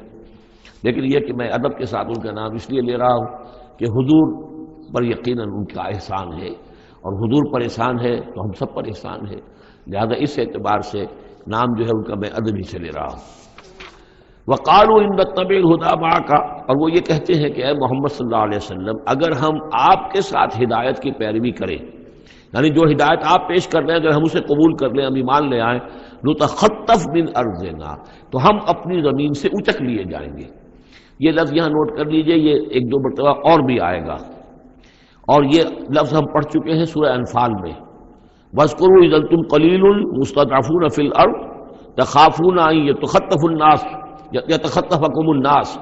لیکن یہ کہ میں ادب کے ساتھ ان کا نام اس لیے لے رہا ہوں کہ حضور پر یقیناً ان کا احسان ہے، اور حضور پر احسان ہے تو ہم سب پر احسان ہے، لہذا اس اعتبار سے نام جو ہے ان کا میں ادب ہی سے لے رہا ہوں۔ وقالوا ان نتبع الہدی معک، اور وہ یہ کہتے ہیں کہ اے محمد صلی اللہ علیہ وسلم اگر ہم آپ کے ساتھ ہدایت کی پیروی کریں، یعنی جو ہدایت آپ پیش کر رہے ہیں اگر ہم اسے قبول کر لیں، ہم ایمان لے آئیں، نتخطف من ارضنا، تو ہم اپنی زمین سے اچک لیے جائیں گے۔ یہ لفظ یہاں نوٹ کر لیجئے، یہ ایک دو مرتبہ اور بھی آئے گا، اور یہ لفظ ہم پڑھ چکے ہیں سورہ انفال میں۔ وَاذْكُرُوا إِذْ أَنْتُمْ قَلِيلٌ مُسْتَضْعَفُونَ فِي الْأَرْضِ تَخَافُونَ أَنْ يَتَخَطَّفَكُمُ النَّاسُ،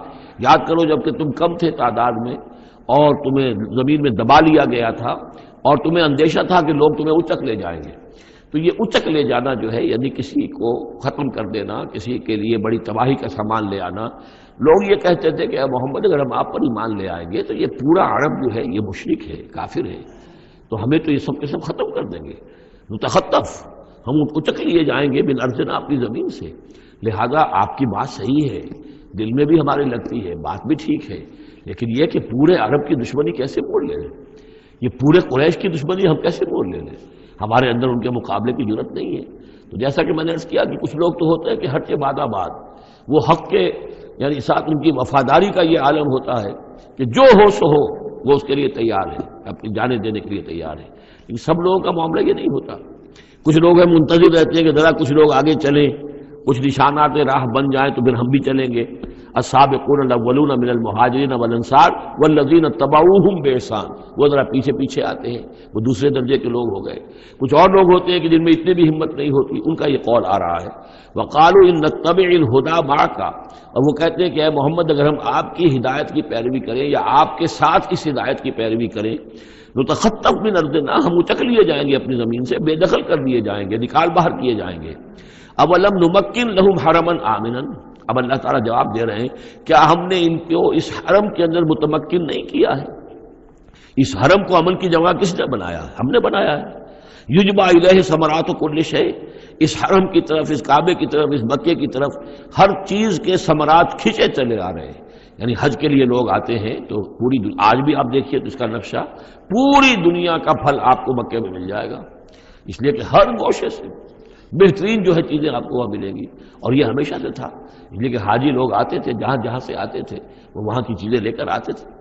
یاد کرو جب کہ تم کم تھے تعداد میں اور تمہیں زمین میں دبا لیا گیا تھا اور تمہیں اندیشہ تھا کہ لوگ تمہیں اچک لے جائیں گے۔ تو یہ اچک لے جانا جو ہے یعنی کسی کو ختم کر دینا، کسی کے لیے بڑی تباہی کا سامان لے آنا۔ لوگ یہ کہتے تھے کہ اے محمد اگر ہم آپ پر ایمان لے آئیں گے تو یہ پورا عرب جو ہے یہ مشرک ہے، کافر ہے، تو ہمیں تو یہ سب کے سب ختم کر دیں گے۔ نتخطف، ہم اچک لیے جائیں گے من ارضنا، اپنی زمین سے۔ لہذا آپ کی بات صحیح ہے، دل میں بھی ہمارے لگتی ہے، بات بھی ٹھیک ہے، لیکن یہ کہ پورے عرب کی دشمنی کیسے مول لے لیں، یہ پورے قریش کی دشمنی ہم کیسے مول لے لیں، ہمارے اندر ان کے مقابلے کی ضرورت نہیں ہے۔ تو جیسا کہ میں نے عرض کیا کہ کچھ لوگ تو ہوتے ہیں کہ ہٹ کے بعد آباد، وہ حق کے یعنی ساتھ ان کی وفاداری کا یہ عالم ہوتا ہے کہ جو ہو سو ہو، وہ اس کے لیے تیار ہے، اپنی جانیں دینے کے لیے تیار ہے۔ لیکن سب لوگوں کا معاملہ یہ نہیں ہوتا، کچھ لوگ ہیں منتظر رہتے ہیں کہ ذرا کچھ لوگ آگے چلیں، کچھ نشانات راہ بن جائیں تو پھر ہم بھی چلیں گے۔ السابقون الاولون من المہاجرین والانصار والذین اتبعوہم باحسان، وہ ذرا پیچھے پیچھے آتے ہیں، وہ دوسرے درجے کے لوگ ہو گئے۔ کچھ اور لوگ ہوتے ہیں کہ جن میں اتنی بھی ہمت نہیں ہوتی، ان کا یہ قول آ رہا ہے۔ وقالوا ان نتبع الہدی معک، اور وہ کہتے ہیں کہ اے محمد اگر ہم آپ کی ہدایت کی پیروی کریں یا آپ کے ساتھ اس ہدایت کی پیروی کریں، نتخطف من ارضنا، ہم اچک لیے جائیں گے اپنی زمین سے، بے دخل کر دیے جائیں گے، نکال باہر کیے جائیں گے۔ اولم نمکن لہم حرما آمنا، اب اللہ تعالیٰ جواب دے رہے ہیں کیا ہم نے ان کو اس حرم کے اندر متمکن نہیں کیا ہے؟ اس حرم کو امن کی جگہ کس نے بنایا؟ ہم نے بنایا ہے۔ یجبا الیہ ثمرات کل شیء، اس حرم کی طرف، اس کعبے کی طرف، اس مکے کی طرف ہر چیز کے ثمرات کھینچے چلے آ رہے ہیں۔ یعنی حج کے لیے لوگ آتے ہیں تو پوری آج بھی آپ دیکھیے تو اس کا نقشہ، پوری دنیا کا پھل آپ کو مکے میں مل جائے گا، اس لیے کہ ہر گوشے سے بہترین جو ہے چیزیں آپ کو وہاں ملیں گی، اور یہ ہمیشہ سے تھا، اس لیے کہ حاجی لوگ آتے تھے، جہاں جہاں سے آتے تھے وہ وہاں کی چیزیں لے کر آتے تھے۔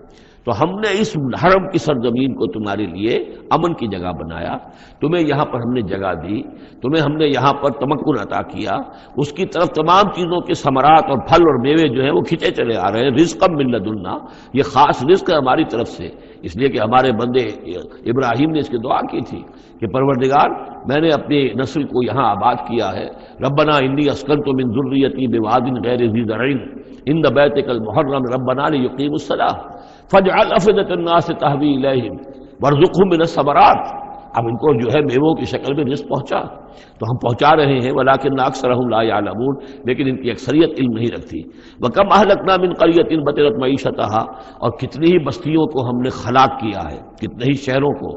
تو ہم نے اس حرم کی سرزمین کو تمہارے لیے امن کی جگہ بنایا، تمہیں یہاں پر ہم نے جگہ دی، تمہیں ہم نے یہاں پر تمکن عطا کیا، اس کی طرف تمام چیزوں کے ثمرات اور پھل اور میوے جو ہیں وہ کھینچے چلے آ رہے ہیں۔ رزقا من لدنا، یہ خاص رزق ہے ہماری طرف سے، اس لیے کہ ہمارے بندے ابراہیم نے اس کی دعا کی تھی کہ پروردگار میں نے اپنی نسل کو یہاں آباد کیا ہے، ربنا انی اسکنت من ذریتی بواد غیر ذی زرع عند بیتک المحرم ربنا لیقیموا الصلاۃ فاجعل افئدة الناس تهوی الیہم وارزقهم من الثمرات۔ اب ان کو جو ہے میووں کی شکل میں رزق پہنچا تو ہم پہنچا رہے ہیں، ولکن اکثرهم لا یعلمون، لیکن ان کی اکثریت علم نہیں رکھتی۔ وکم اہلکنا من قریۃ بطرت معیشتها، اور کتنی ہی بستیوں کو ہم نے ہلاک کیا ہے، کتنے ہی شہروں کو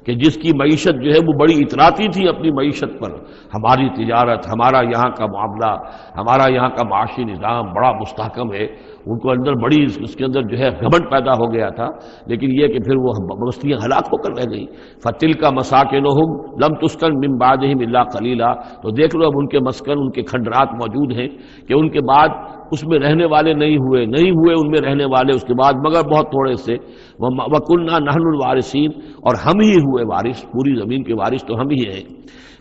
کہ جس کی معیشت جو ہے وہ بڑی اتراتی تھی اپنی معیشت پر، ہماری تجارت، ہمارا یہاں کا معاملہ، ہمارا یہاں کا معاشی نظام بڑا مستحکم ہے، ان کو اندر بڑی اس کے اندر جو ہے گھمنڈ پیدا ہو گیا تھا، لیکن یہ کہ پھر وہ بستیاں ہلاک ہو کر رہ گئیں۔ فَتِلْكَ مَسَاكِنُهُمْ لَمْ تُسْكَنْ مِنْ بَعْدِهِمْ إِلَّا قَلِيلًا، تو دیکھ لو اب ان کے مسکن، ان کے کھنڈرات موجود ہیں کہ ان کے بعد اس میں رہنے والے نہیں ہوئے ان میں رہنے والے اس کے بعد مگر بہت تھوڑے سے۔ وَكُنَّا نَحْنُ الْوَارِثِينَ، اور ہم ہی ہوئے وارث، پوری زمین کے وارث تو ہم ہی ہیں۔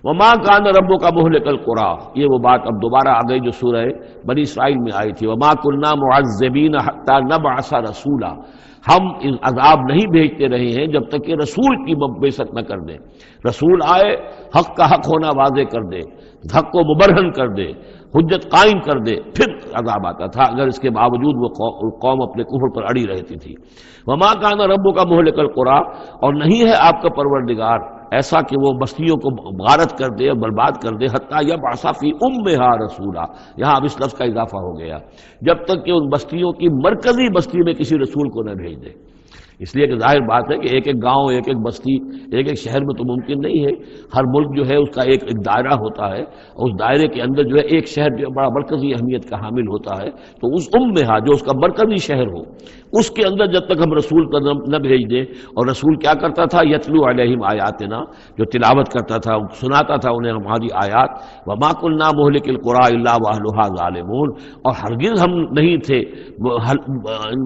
وَمَا كَانَ رَبُّكَ مُهْلِكَ الْقُرَىٰ، یہ وہ بات اب دوبارہ آ گئی جو سورہ بنی اسرائیل میں آئی تھی، وَمَا كُنَّا مُعَذِّبِينَ حَتَّىٰ نَبْعَثَ رَسُولًا، ہم عذاب نہیں بھیجتے رہے ہیں جب تک کہ رسول کی بعثت نہ کر دیں، رسول آئے حق کا حق ہونا واضح کر دے، حق کو مبرہن کر دے، حجت قائم کر دے، پھر عذاب آتا تھا، اگر اس کے باوجود وہ قوم اپنے کفر پر اڑی رہتی تھی۔ وَمَا كَانَ رَبُّكَ مُهْلِكَ الْقُرَىٰ، اور نہیں ہے آپ کا پروردگار ایسا کہ وہ بستیوں کو غارت کر دے اور برباد کر دے، حتیٰ یبعث فی امہا رسولا، یہاں اب اس لفظ کا اضافہ ہو گیا، جب تک کہ ان بستیوں کی مرکزی بستی میں کسی رسول کو نہ بھیج دے۔ اس لیے کہ ظاہر بات ہے کہ ایک ایک گاؤں، ایک ایک بستی، ایک ایک شہر میں تو ممکن نہیں ہے، ہر ملک جو ہے اس کا ایک دائرہ ہوتا ہے، اور اس دائرے کے اندر جو ہے ایک شہر جو بڑا مرکزی اہمیت کا حامل ہوتا ہے، تو اس امہا جو اس کا مرکزی شہر ہو، اس کے اندر جب تک ہم رسول کا نہ بھیج دیں، اور رسول کیا کرتا تھا، یتلو علیہم آیاتنا، جو تلاوت کرتا تھا، سناتا تھا انہیں ہماری آیات، وما كنا مهلك القرى الا واهلها ظالمون، اور ہرگز ہم نہیں تھے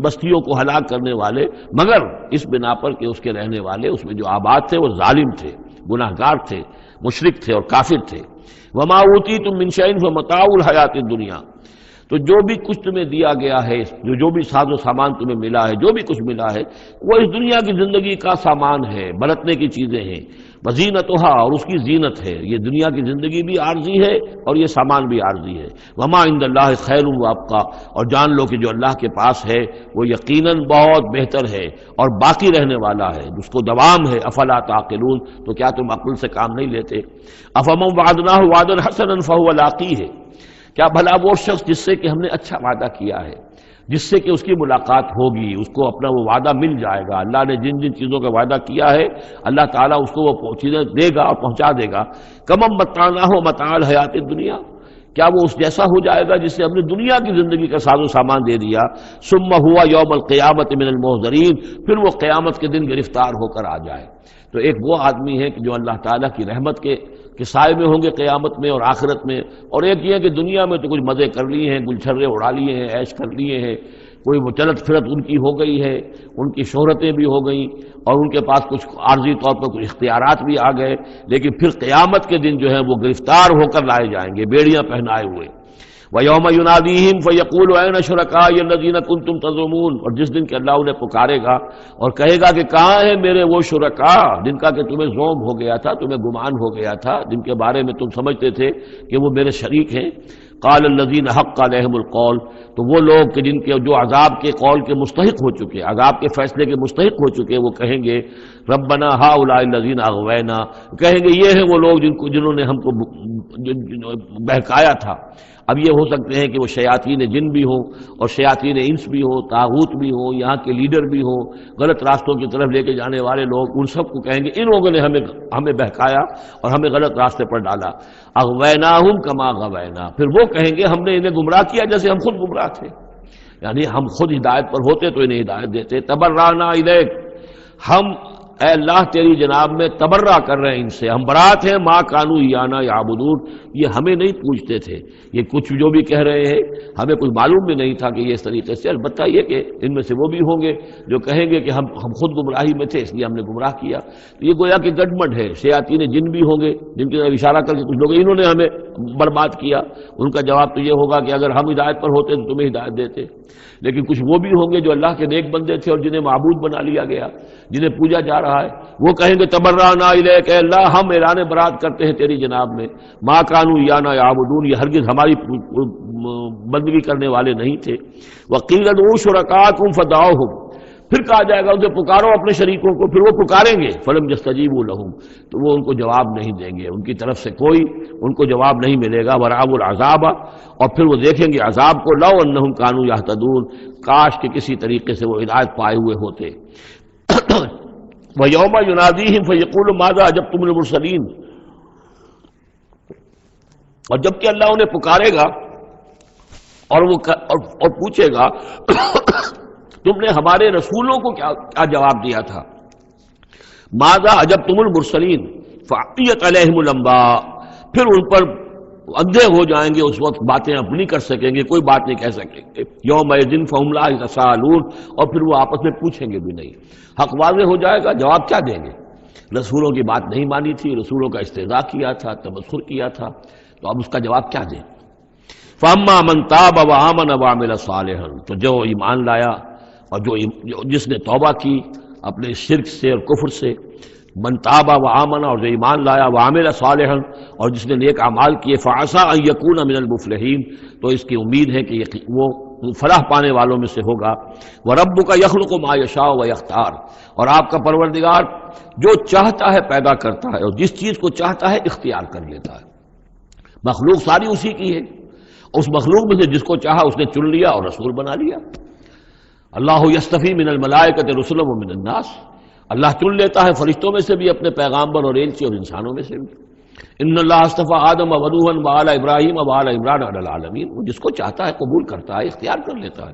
بستیوں کو ہلاک کرنے والے مگر اس بنا پر کہ اس کے رہنے والے اس میں جو آباد تھے وہ ظالم تھے، گناہگار تھے، مشرک تھے اور کافر تھے۔ وما اوتیتم من شیء فمتاع الحیات الدنیا، تو جو بھی کچھ تمہیں دیا گیا ہے، جو بھی ساز و سامان تمہیں ملا ہے، جو بھی کچھ ملا ہے، وہ اس دنیا کی زندگی کا سامان ہے، برتنے کی چیزیں ہیں، وزینتها، اور اس کی زینت ہے۔ یہ دنیا کی زندگی بھی عارضی ہے اور یہ سامان بھی عارضی ہے۔ وما عند اللہ خیر وابقیٰ، اور جان لو کہ جو اللہ کے پاس ہے وہ یقیناً بہت بہتر ہے اور باقی رہنے والا ہے، اس کو دوام ہے۔ افلا تعقلون، تو کیا تم عقل سے کام نہیں لیتے؟ افمن وعدناہ وعدا حسنا فهو لاقیہ، کیا بھلا وہ شخص جس سے کہ ہم نے اچھا وعدہ کیا ہے، جس سے کہ اس کی ملاقات ہوگی، اس کو اپنا وہ وعدہ مل جائے گا، اللہ نے جن جن چیزوں کا وعدہ کیا ہے اللہ تعالیٰ اس کو وہ چیزیں دے گا اور پہنچا دے گا۔ کمم متعناہ متاع الحیات الدنیا، کیا وہ اس جیسا ہو جائے گا جس سے ہم نے دنیا کی زندگی کا ساز و سامان دے دیا؟ ثم هو یوم القیامت من المحضرین، پھر وہ قیامت کے دن گرفتار ہو کر آ جائے۔ تو ایک وہ آدمی ہے کہ جو اللہ تعالیٰ کی رحمت کے سائے میں ہوں گے قیامت میں اور آخرت میں، اور ایک یہ ہے کہ دنیا میں تو کچھ مزے کر لیے ہیں، گلچھرے اڑا لیے ہیں، عیش کر لیے ہیں، کوئی وہ چلت پھرت ان کی ہو گئی ہے، ان کی شہرتیں بھی ہو گئیں اور ان کے پاس کچھ عارضی طور پر کچھ اختیارات بھی آ گئے، لیکن پھر قیامت کے دن جو ہے وہ گرفتار ہو کر لائے جائیں گے بیڑیاں پہنائے ہوئے۔ وَيَوْمَ يُنَادِيهِمْ فَيَقُولُ أَيْنَ شُرَكَائِيَ الَّذِينَ كُنتُمْ تَزْعُمُونَ، اور جس دن کہ اللہ انہیں پکارے گا اور کہے گا کہ کہاں ہیں میرے وہ شرکاء جن کا کہ تمہیں زوم ہو گیا تھا، تمہیں گمان ہو گیا تھا، جن کے بارے میں تم سمجھتے تھے کہ وہ میرے شریک ہیں۔ قال الذین حق علیہم القول، تو وہ لوگ کہ جن کے جو عذاب کے قول کے مستحق ہو چکے، عذاب کے فیصلے کے مستحق ہو چکے، وہ کہیں گے ربنا ہؤلاء الذین اغوینا، کہیں گے یہ ہیں وہ لوگ جنہوں نے ہم کو بہکایا تھا۔ اب یہ ہو سکتے ہیں کہ وہ شیاطین جن بھی ہوں اور شیاطین انس بھی ہوں، طاغوت بھی ہوں، یہاں کے لیڈر بھی ہوں، غلط راستوں کی طرف لے کے جانے والے لوگ، ان سب کو کہیں گے ان لوگوں نے ہمیں بہکایا اور ہمیں غلط راستے پر ڈالا۔ اغویناہم کما غوینا، پھر وہ کہیں گے ہم نے انہیں گمراہ کیا جیسے ہم خود گمراہ تھے، یعنی ہم خود ہدایت پر ہوتے تو انہیں ہدایت دیتے۔ تبرأنا الیک، ہم اے اللہ تیری جناب میں تبرہ کر رہے ہیں ان سے، ہم برات ہیں، ما کانوا ایانا یعبدون، یہ ہمیں نہیں پوچھتے تھے، یہ کچھ جو بھی کہہ رہے ہیں ہمیں کچھ معلوم بھی نہیں تھا کہ یہ اس طریقے سے، البتہ یہ کہ ان میں سے وہ بھی ہوں گے جو کہیں گے کہ ہم خود گمراہی میں تھے اس لیے ہم نے گمراہ کیا۔ تو یہ گویا کہ گڈمڈ ہے، شیاطین جن بھی ہوں گے جن کی طرف اشارہ کر کے کچھ لوگ انہوں نے ہمیں برباد کیا، ان کا جواب تو یہ ہوگا کہ اگر ہم ہدایت پر ہوتے تو تمہیں ہدایت دیتے۔ لیکن کچھ وہ بھی ہوں گے جو اللہ کے نیک بندے تھے اور جنہیں معبود بنا لیا گیا، جنہیں پوجا جا رہا ہے، وہ کہیں گے تبرأنا الیک، اے اللہ ہم اعلان برات کرتے ہیں تیری جناب میں، ما کانوا ایانا یعبدون، یہ ہرگز ہماری بندگی کرنے والے نہیں تھے۔ وقیل ادعوا شرکاءکم فدعوہم، پھر کہا جائے گا ان سے پکارو اپنے شریکوں کو، پھر وہ پکاریں گے، فلم یستجیبوا لہم، تو وہ ان کو جواب نہیں دیں گے، ان کی طرف سے کوئی ان کو جواب نہیں ملے گا۔ ورأوا العذاب، اور پھر وہ دیکھیں گے عذاب کو، لو انہم کانوا یہتدون، کاش کہ کسی طریقے سے وہ ہدایت پائے ہوئے ہوتے۔ وَيَوْمَ يُنَادِيهِمْ فَيَقُولُ مَاذَا أَجَبْتُمُ الْمُرْسَلِينَ، اور جبکہ اللہ انہیں پکارے گا اور وہ اور پوچھے گا تم نے ہمارے رسولوں کو کیا جواب دیا تھا؟ ماذا اجبتم المرسلین فعطیت علیہم الانباء، پھر ان پر اندھے ہو جائیں گے، اس وقت باتیں اپنی کر سکیں گے، کوئی بات نہیں کہہ سکیں گے۔ یومئذ فہم لا یتساءلون، اور پھر وہ آپس میں پوچھیں گے بھی نہیں، حق واضح ہو جائے گا، جواب کیا دیں گے؟ رسولوں کی بات نہیں مانی تھی، رسولوں کا استہزاء کیا تھا، تمسخر کیا تھا، تو اب اس کا جواب کیا دیں؟ فَأَمَّا مَن تَابَ وَآمَنَ وَعَمِلَ صَالِحًا، تو جو ایمان لایا اور جس نے توبہ کی اپنے شرک سے اور کفر سے، من تاب و آمن، اور جو ایمان لایا، وعمل صالحا، اور جس نے نیک اعمال کیے، فعسى ان یکون من المفلحین، تو اس کی امید ہے کہ وہ فلاح پانے والوں میں سے ہوگا۔ وربک یخلق ما یشاء ویختار، اور آپ کا پروردگار جو چاہتا ہے پیدا کرتا ہے اور جس چیز کو چاہتا ہے اختیار کر لیتا ہے۔ مخلوق ساری اسی کی ہے، اس مخلوق میں سے جس کو چاہا اس نے چن لیا اور رسول بنا لیا۔ اللہ یصطفی من الملائکۃ رسلا ومن الناس، اللہ چن لیتا ہے فرشتوں میں سے بھی اپنے پیغامبر اور ایلچی، اور انسانوں میں سے بھی۔ ان اللہ اصطفى آدم ونوحا وآل ابراہیم وآل عمران علی العالمین، وہ جس کو چاہتا ہے قبول کرتا ہے، اختیار کر لیتا ہے۔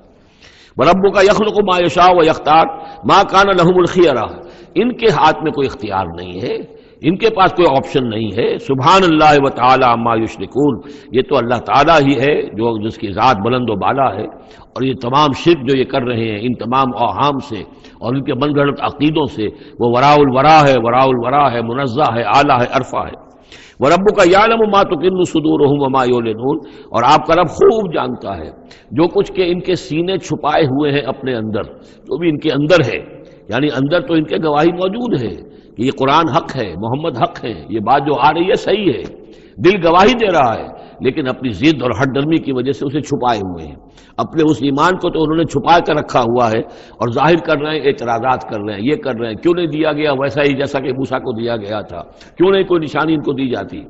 وربک یخلق ما یشاء ویختار ما کان لهم الخیرہ، ان کے ہاتھ میں کوئی اختیار نہیں ہے ان کے پاس کوئی آپشن نہیں ہے. سبحان اللہ و تعالی عما یشرکون، یہ تو اللہ تعالیٰ ہی ہے جو جس کی ذات بلند و بالا ہے، اور یہ تمام شرک جو یہ کر رہے ہیں ان تمام اوہام سے اور ان کے من گھڑت عقیدوں سے، وہ وراء الورا ہے، وراء الورا ہے، منزہ ہے، اعلیٰ ہے، عرفہ ہے. وَرَبُّكَ يَعْلَمُ مَا تُكِنُّ صُدُورُهُمْ وَمَا يُعْلِنُونَ، اور آپ کا رب خوب جانتا ہے جو کچھ کہ ان کے سینے چھپائے ہوئے ہیں اپنے اندر، جو بھی ان کے اندر ہے، یعنی اندر تو ان کے گواہی موجود ہے کہ یہ قرآن حق ہے، محمد حق ہے، یہ بات جو آ رہی ہے صحیح ہے، دل گواہی دے رہا ہے، لیکن اپنی ضد اور ہٹ درمی کی وجہ سے اسے چھپائے ہوئے ہیں. اپنے اس ایمان کو تو انہوں نے چھپا کر رکھا ہوا ہے اور ظاہر کر رہے ہیں، اعتراضات کر رہے ہیں، یہ کر رہے ہیں کیوں نہیں دیا گیا ویسا ہی جیسا کہ موسیٰ کو دیا گیا تھا، کیوں نہیں کوئی نشانی ان کو دی جاتی.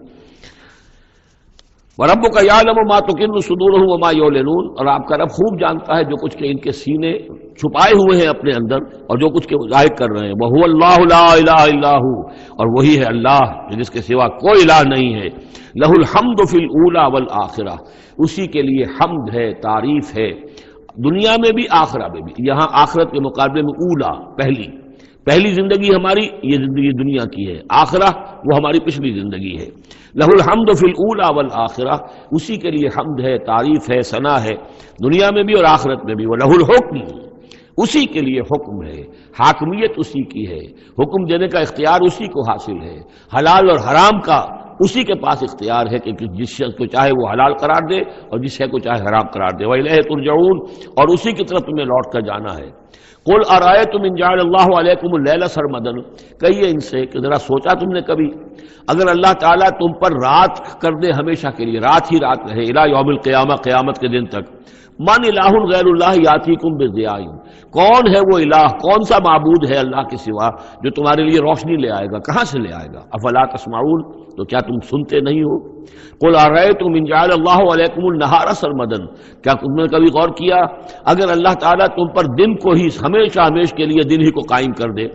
وَرَبُّكَ يَعْلَمُ مَا تُكِنُّ صُدُورُهُمْ وَمَا يُعْلِنُونَ، اور آپ کا رب خوب جانتا ہے جو کچھ کہ ان کے سینے چھپائے ہوئے ہیں اپنے اندر اور جو کچھ کہ ظاہر کر رہے ہیں. وَهُوَ اللَّهُ لَا إِلَٰهَ إِلَّا هُوَ، اور وہی ہے اللہ جس کے سوا کوئی الہ نہیں ہے. لَهُ الْحَمْدُ فِي الْأُولَىٰ وَالْآخِرَةِ، اسی کے لیے حمد ہے، تعریف ہے، دنیا میں بھی آخرہ میں بھی. یہاں آخرت کے مقابلے میں اولا، پہلی زندگی ہماری یہ زندگی دنیا کی ہے، آخرہ وہ ہماری پچھلی زندگی ہے. لہ الحمد فی الاولی والآخرہ، اسی کے لیے حمد ہے، تعریف ہے، ثنا ہے، دنیا میں بھی اور آخرت میں بھی. وَلَهُ الْحُکْمُ، اسی کے لیے حکم ہے، حاکمیت اسی کی ہے، حکم دینے کا اختیار اسی کو حاصل ہے، حلال اور حرام کا اسی کے پاس اختیار ہے کہ جس شخص کو چاہے وہ حلال قرار دے اور جس شخص کو چاہے حرام قرار دے. وَإِلَيْهِ تُرْجَعُونَ، اور اسی کی طرف تمہیں لوٹ کر جانا ہے. قُلْ أَرَأَيْتُمْ إِنْ جَعَلَ اللَّهُ عَلَيْكُمُ اللَّيْلَ سَرْمَدًا، کہیے ان سے کہ ذرا سوچا تم نے کبھی اگر اللہ تعالیٰ تم پر رات کر دے ہمیشہ کے لیے، رات ہی رات رہے، الی یوم القیامہ، قیامت کے دن تک. من الہ غیر اللہ یاتیکم بضیاء، کون ہے وہ الہ، کون سا معبود ہے اللہ کے سوا جو تمہارے لیے روشنی لے آئے گا، کہاں سے لے آئے گا؟ افلا تسمعون، تو کیا تم سنتے نہیں ہو؟ قل ارأیتم ان جعل اللہ علیکم النہار سرمدا، کیا تم نے کبھی غور کیا اگر اللہ تعالیٰ تم پر دن کو ہی ہمیشہ کے لیے دن ہی کو قائم کر دے،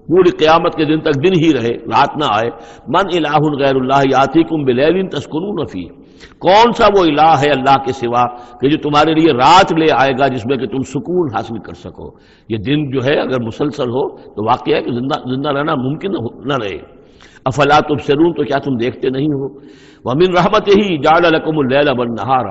پوری قیامت کے دن تک دن ہی رہے، رات نہ آئے. من الہ غیر اللہ یاتیکم بلیل تسکنون فیہ، کون سا وہ الہ ہے اللہ کے سوا کہ جو تمہارے لیے رات لے آئے گا جس میں کہ تم سکون حاصل کر سکو. یہ دن جو ہے اگر مسلسل ہو تو واقعہ ہے کہ زندہ رہنا ممکن نہ رہے. افلا تبصرون، تو کیا تم دیکھتے نہیں ہو؟ ومن رحمتہ جعل لکم اللیل والنہار،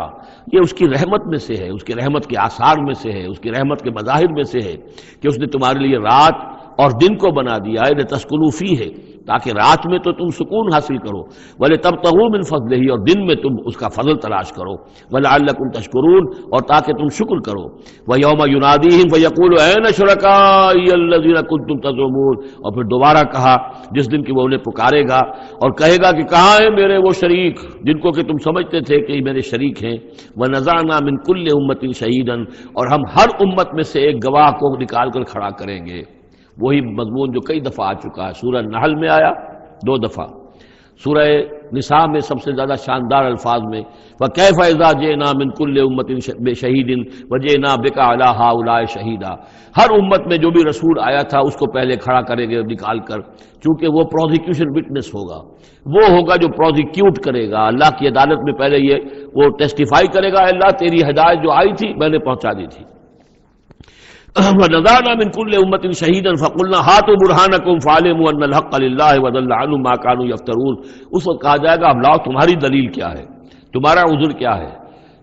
یہ اس کی رحمت میں سے ہے، اس کی رحمت کے آثار میں سے ہے، اس کی رحمت کے مظاہر میں سے ہے کہ اس نے تمہارے لیے رات اور دن کو بنا دیا ہے. لتسکنوا فیہ، تاکہ رات میں تو تم سکون حاصل کرو، ولتبتغوا من فضلہ، اور دن میں تم اس کا فضل تلاش کرو، ولعلکم تشکرون، اور تاکہ تم شکر کرو. ویوم ینادیہم فیقول این شرکائی الذین کنتم تزعمون، اور پھر دوبارہ کہا جس دن کہ وہ انہیں پکارے گا اور کہے گا کہ کہاں ہیں میرے وہ شریک جن کو کہ تم سمجھتے تھے کہ میرے شریک ہیں. ونزعنا من کل امت شہیدا، اور ہم ہر امت میں سے ایک گواہ کو نکال کر کھڑا کریں گے. وہی مضمون جو کئی دفعہ آ چکا ہے، سورہ نحل میں آیا 2 دفعہ، سورہ نساء میں سب سے زیادہ شاندار الفاظ میں وَكَيْفَ إِذَا جِئْنَا مِن كُلِّ أُمَّةٍ بِشَهِيدٍ وَجِئْنَا بِكَ عَلَىٰ هَٰؤُلَاءِ شَهِيدًا، ہر امت میں جو بھی رسول آیا تھا اس کو پہلے کھڑا کریں گے نکال کر، چونکہ وہ پروزیکیوشن وٹنس ہوگا، وہ ہوگا جو پروزیکیوٹ کرے گا اللہ کی عدالت میں. پہلے یہ وہ ٹیسٹیفائی کرے گا اللہ تیری ہدایت جو آئی تھی میں نے پہنچا دی تھی. وَنَزَعْنَا مِن كُلِّ أُمَّةٍ شَهِيدًا فَقُلْنَا هَاتُوا بُرْهَانَكُمْ فَعَلِمُوا أَنَّ الْحَقَّ لِلَّهِ وَضَلَّ عَنْهُم مَّا كَانُوا يَفْتَرُونَ. اس وقت کہا جائے گا اب لاؤ تمہاری دلیل کیا ہے، تمہارا عذر کیا ہے،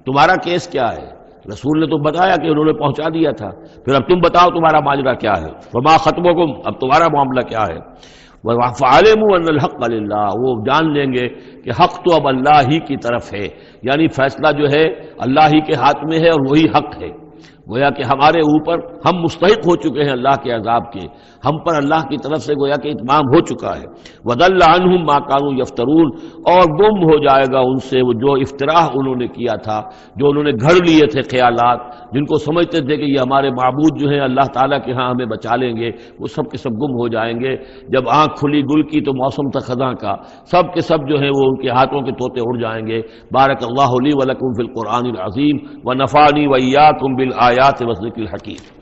تمہارا کیس کیا ہے. رسول نے تو بتایا کہ انہوں نے پہنچا دیا تھا، پھر اب تم بتاؤ تمہارا ماجرا کیا ہے. وَمَا خَطْبُكُمْ، اب تمہارا معاملہ کیا ہے. فَعَلِمُوا أَنَّ الْحَقَّ لِلَّهِ، وہ جان لیں گے کہ حق تو اب اللہ ہی کی طرف ہے، یعنی فیصلہ جو ہے اللہ ہی کے ہاتھ میں ہے اور وہی حق ہے. گویا کہ ہمارے اوپر ہم مستحق ہو چکے ہیں اللہ کے عذاب کے، ہم پر اللہ کی طرف سے گویا کہ اتمام ہو چکا ہے. وَضَلَّ عَنْهُمْ مَا كَانُوا يَفْتَرُونَ، اور گم ہو جائے گا ان سے وہ جو افتراء انہوں نے کیا تھا، جو انہوں نے گھڑ لیے تھے خیالات، جن کو سمجھتے تھے کہ یہ ہمارے معبود جو ہیں اللہ تعالیٰ کے ہاں ہمیں بچا لیں گے، وہ سب کے سب گم ہو جائیں گے. جب آنکھ کھلی گل کی تو موسم تھا خزاں کا، سب کے سب جو ہیں وہ ان کے ہاتھوں کے طوطے اڑ جائیں گے. بارک اللہ لی ولکم فی القرآن العظیم ونفعنی وإیاکم بالآیات والذکر الحکیم.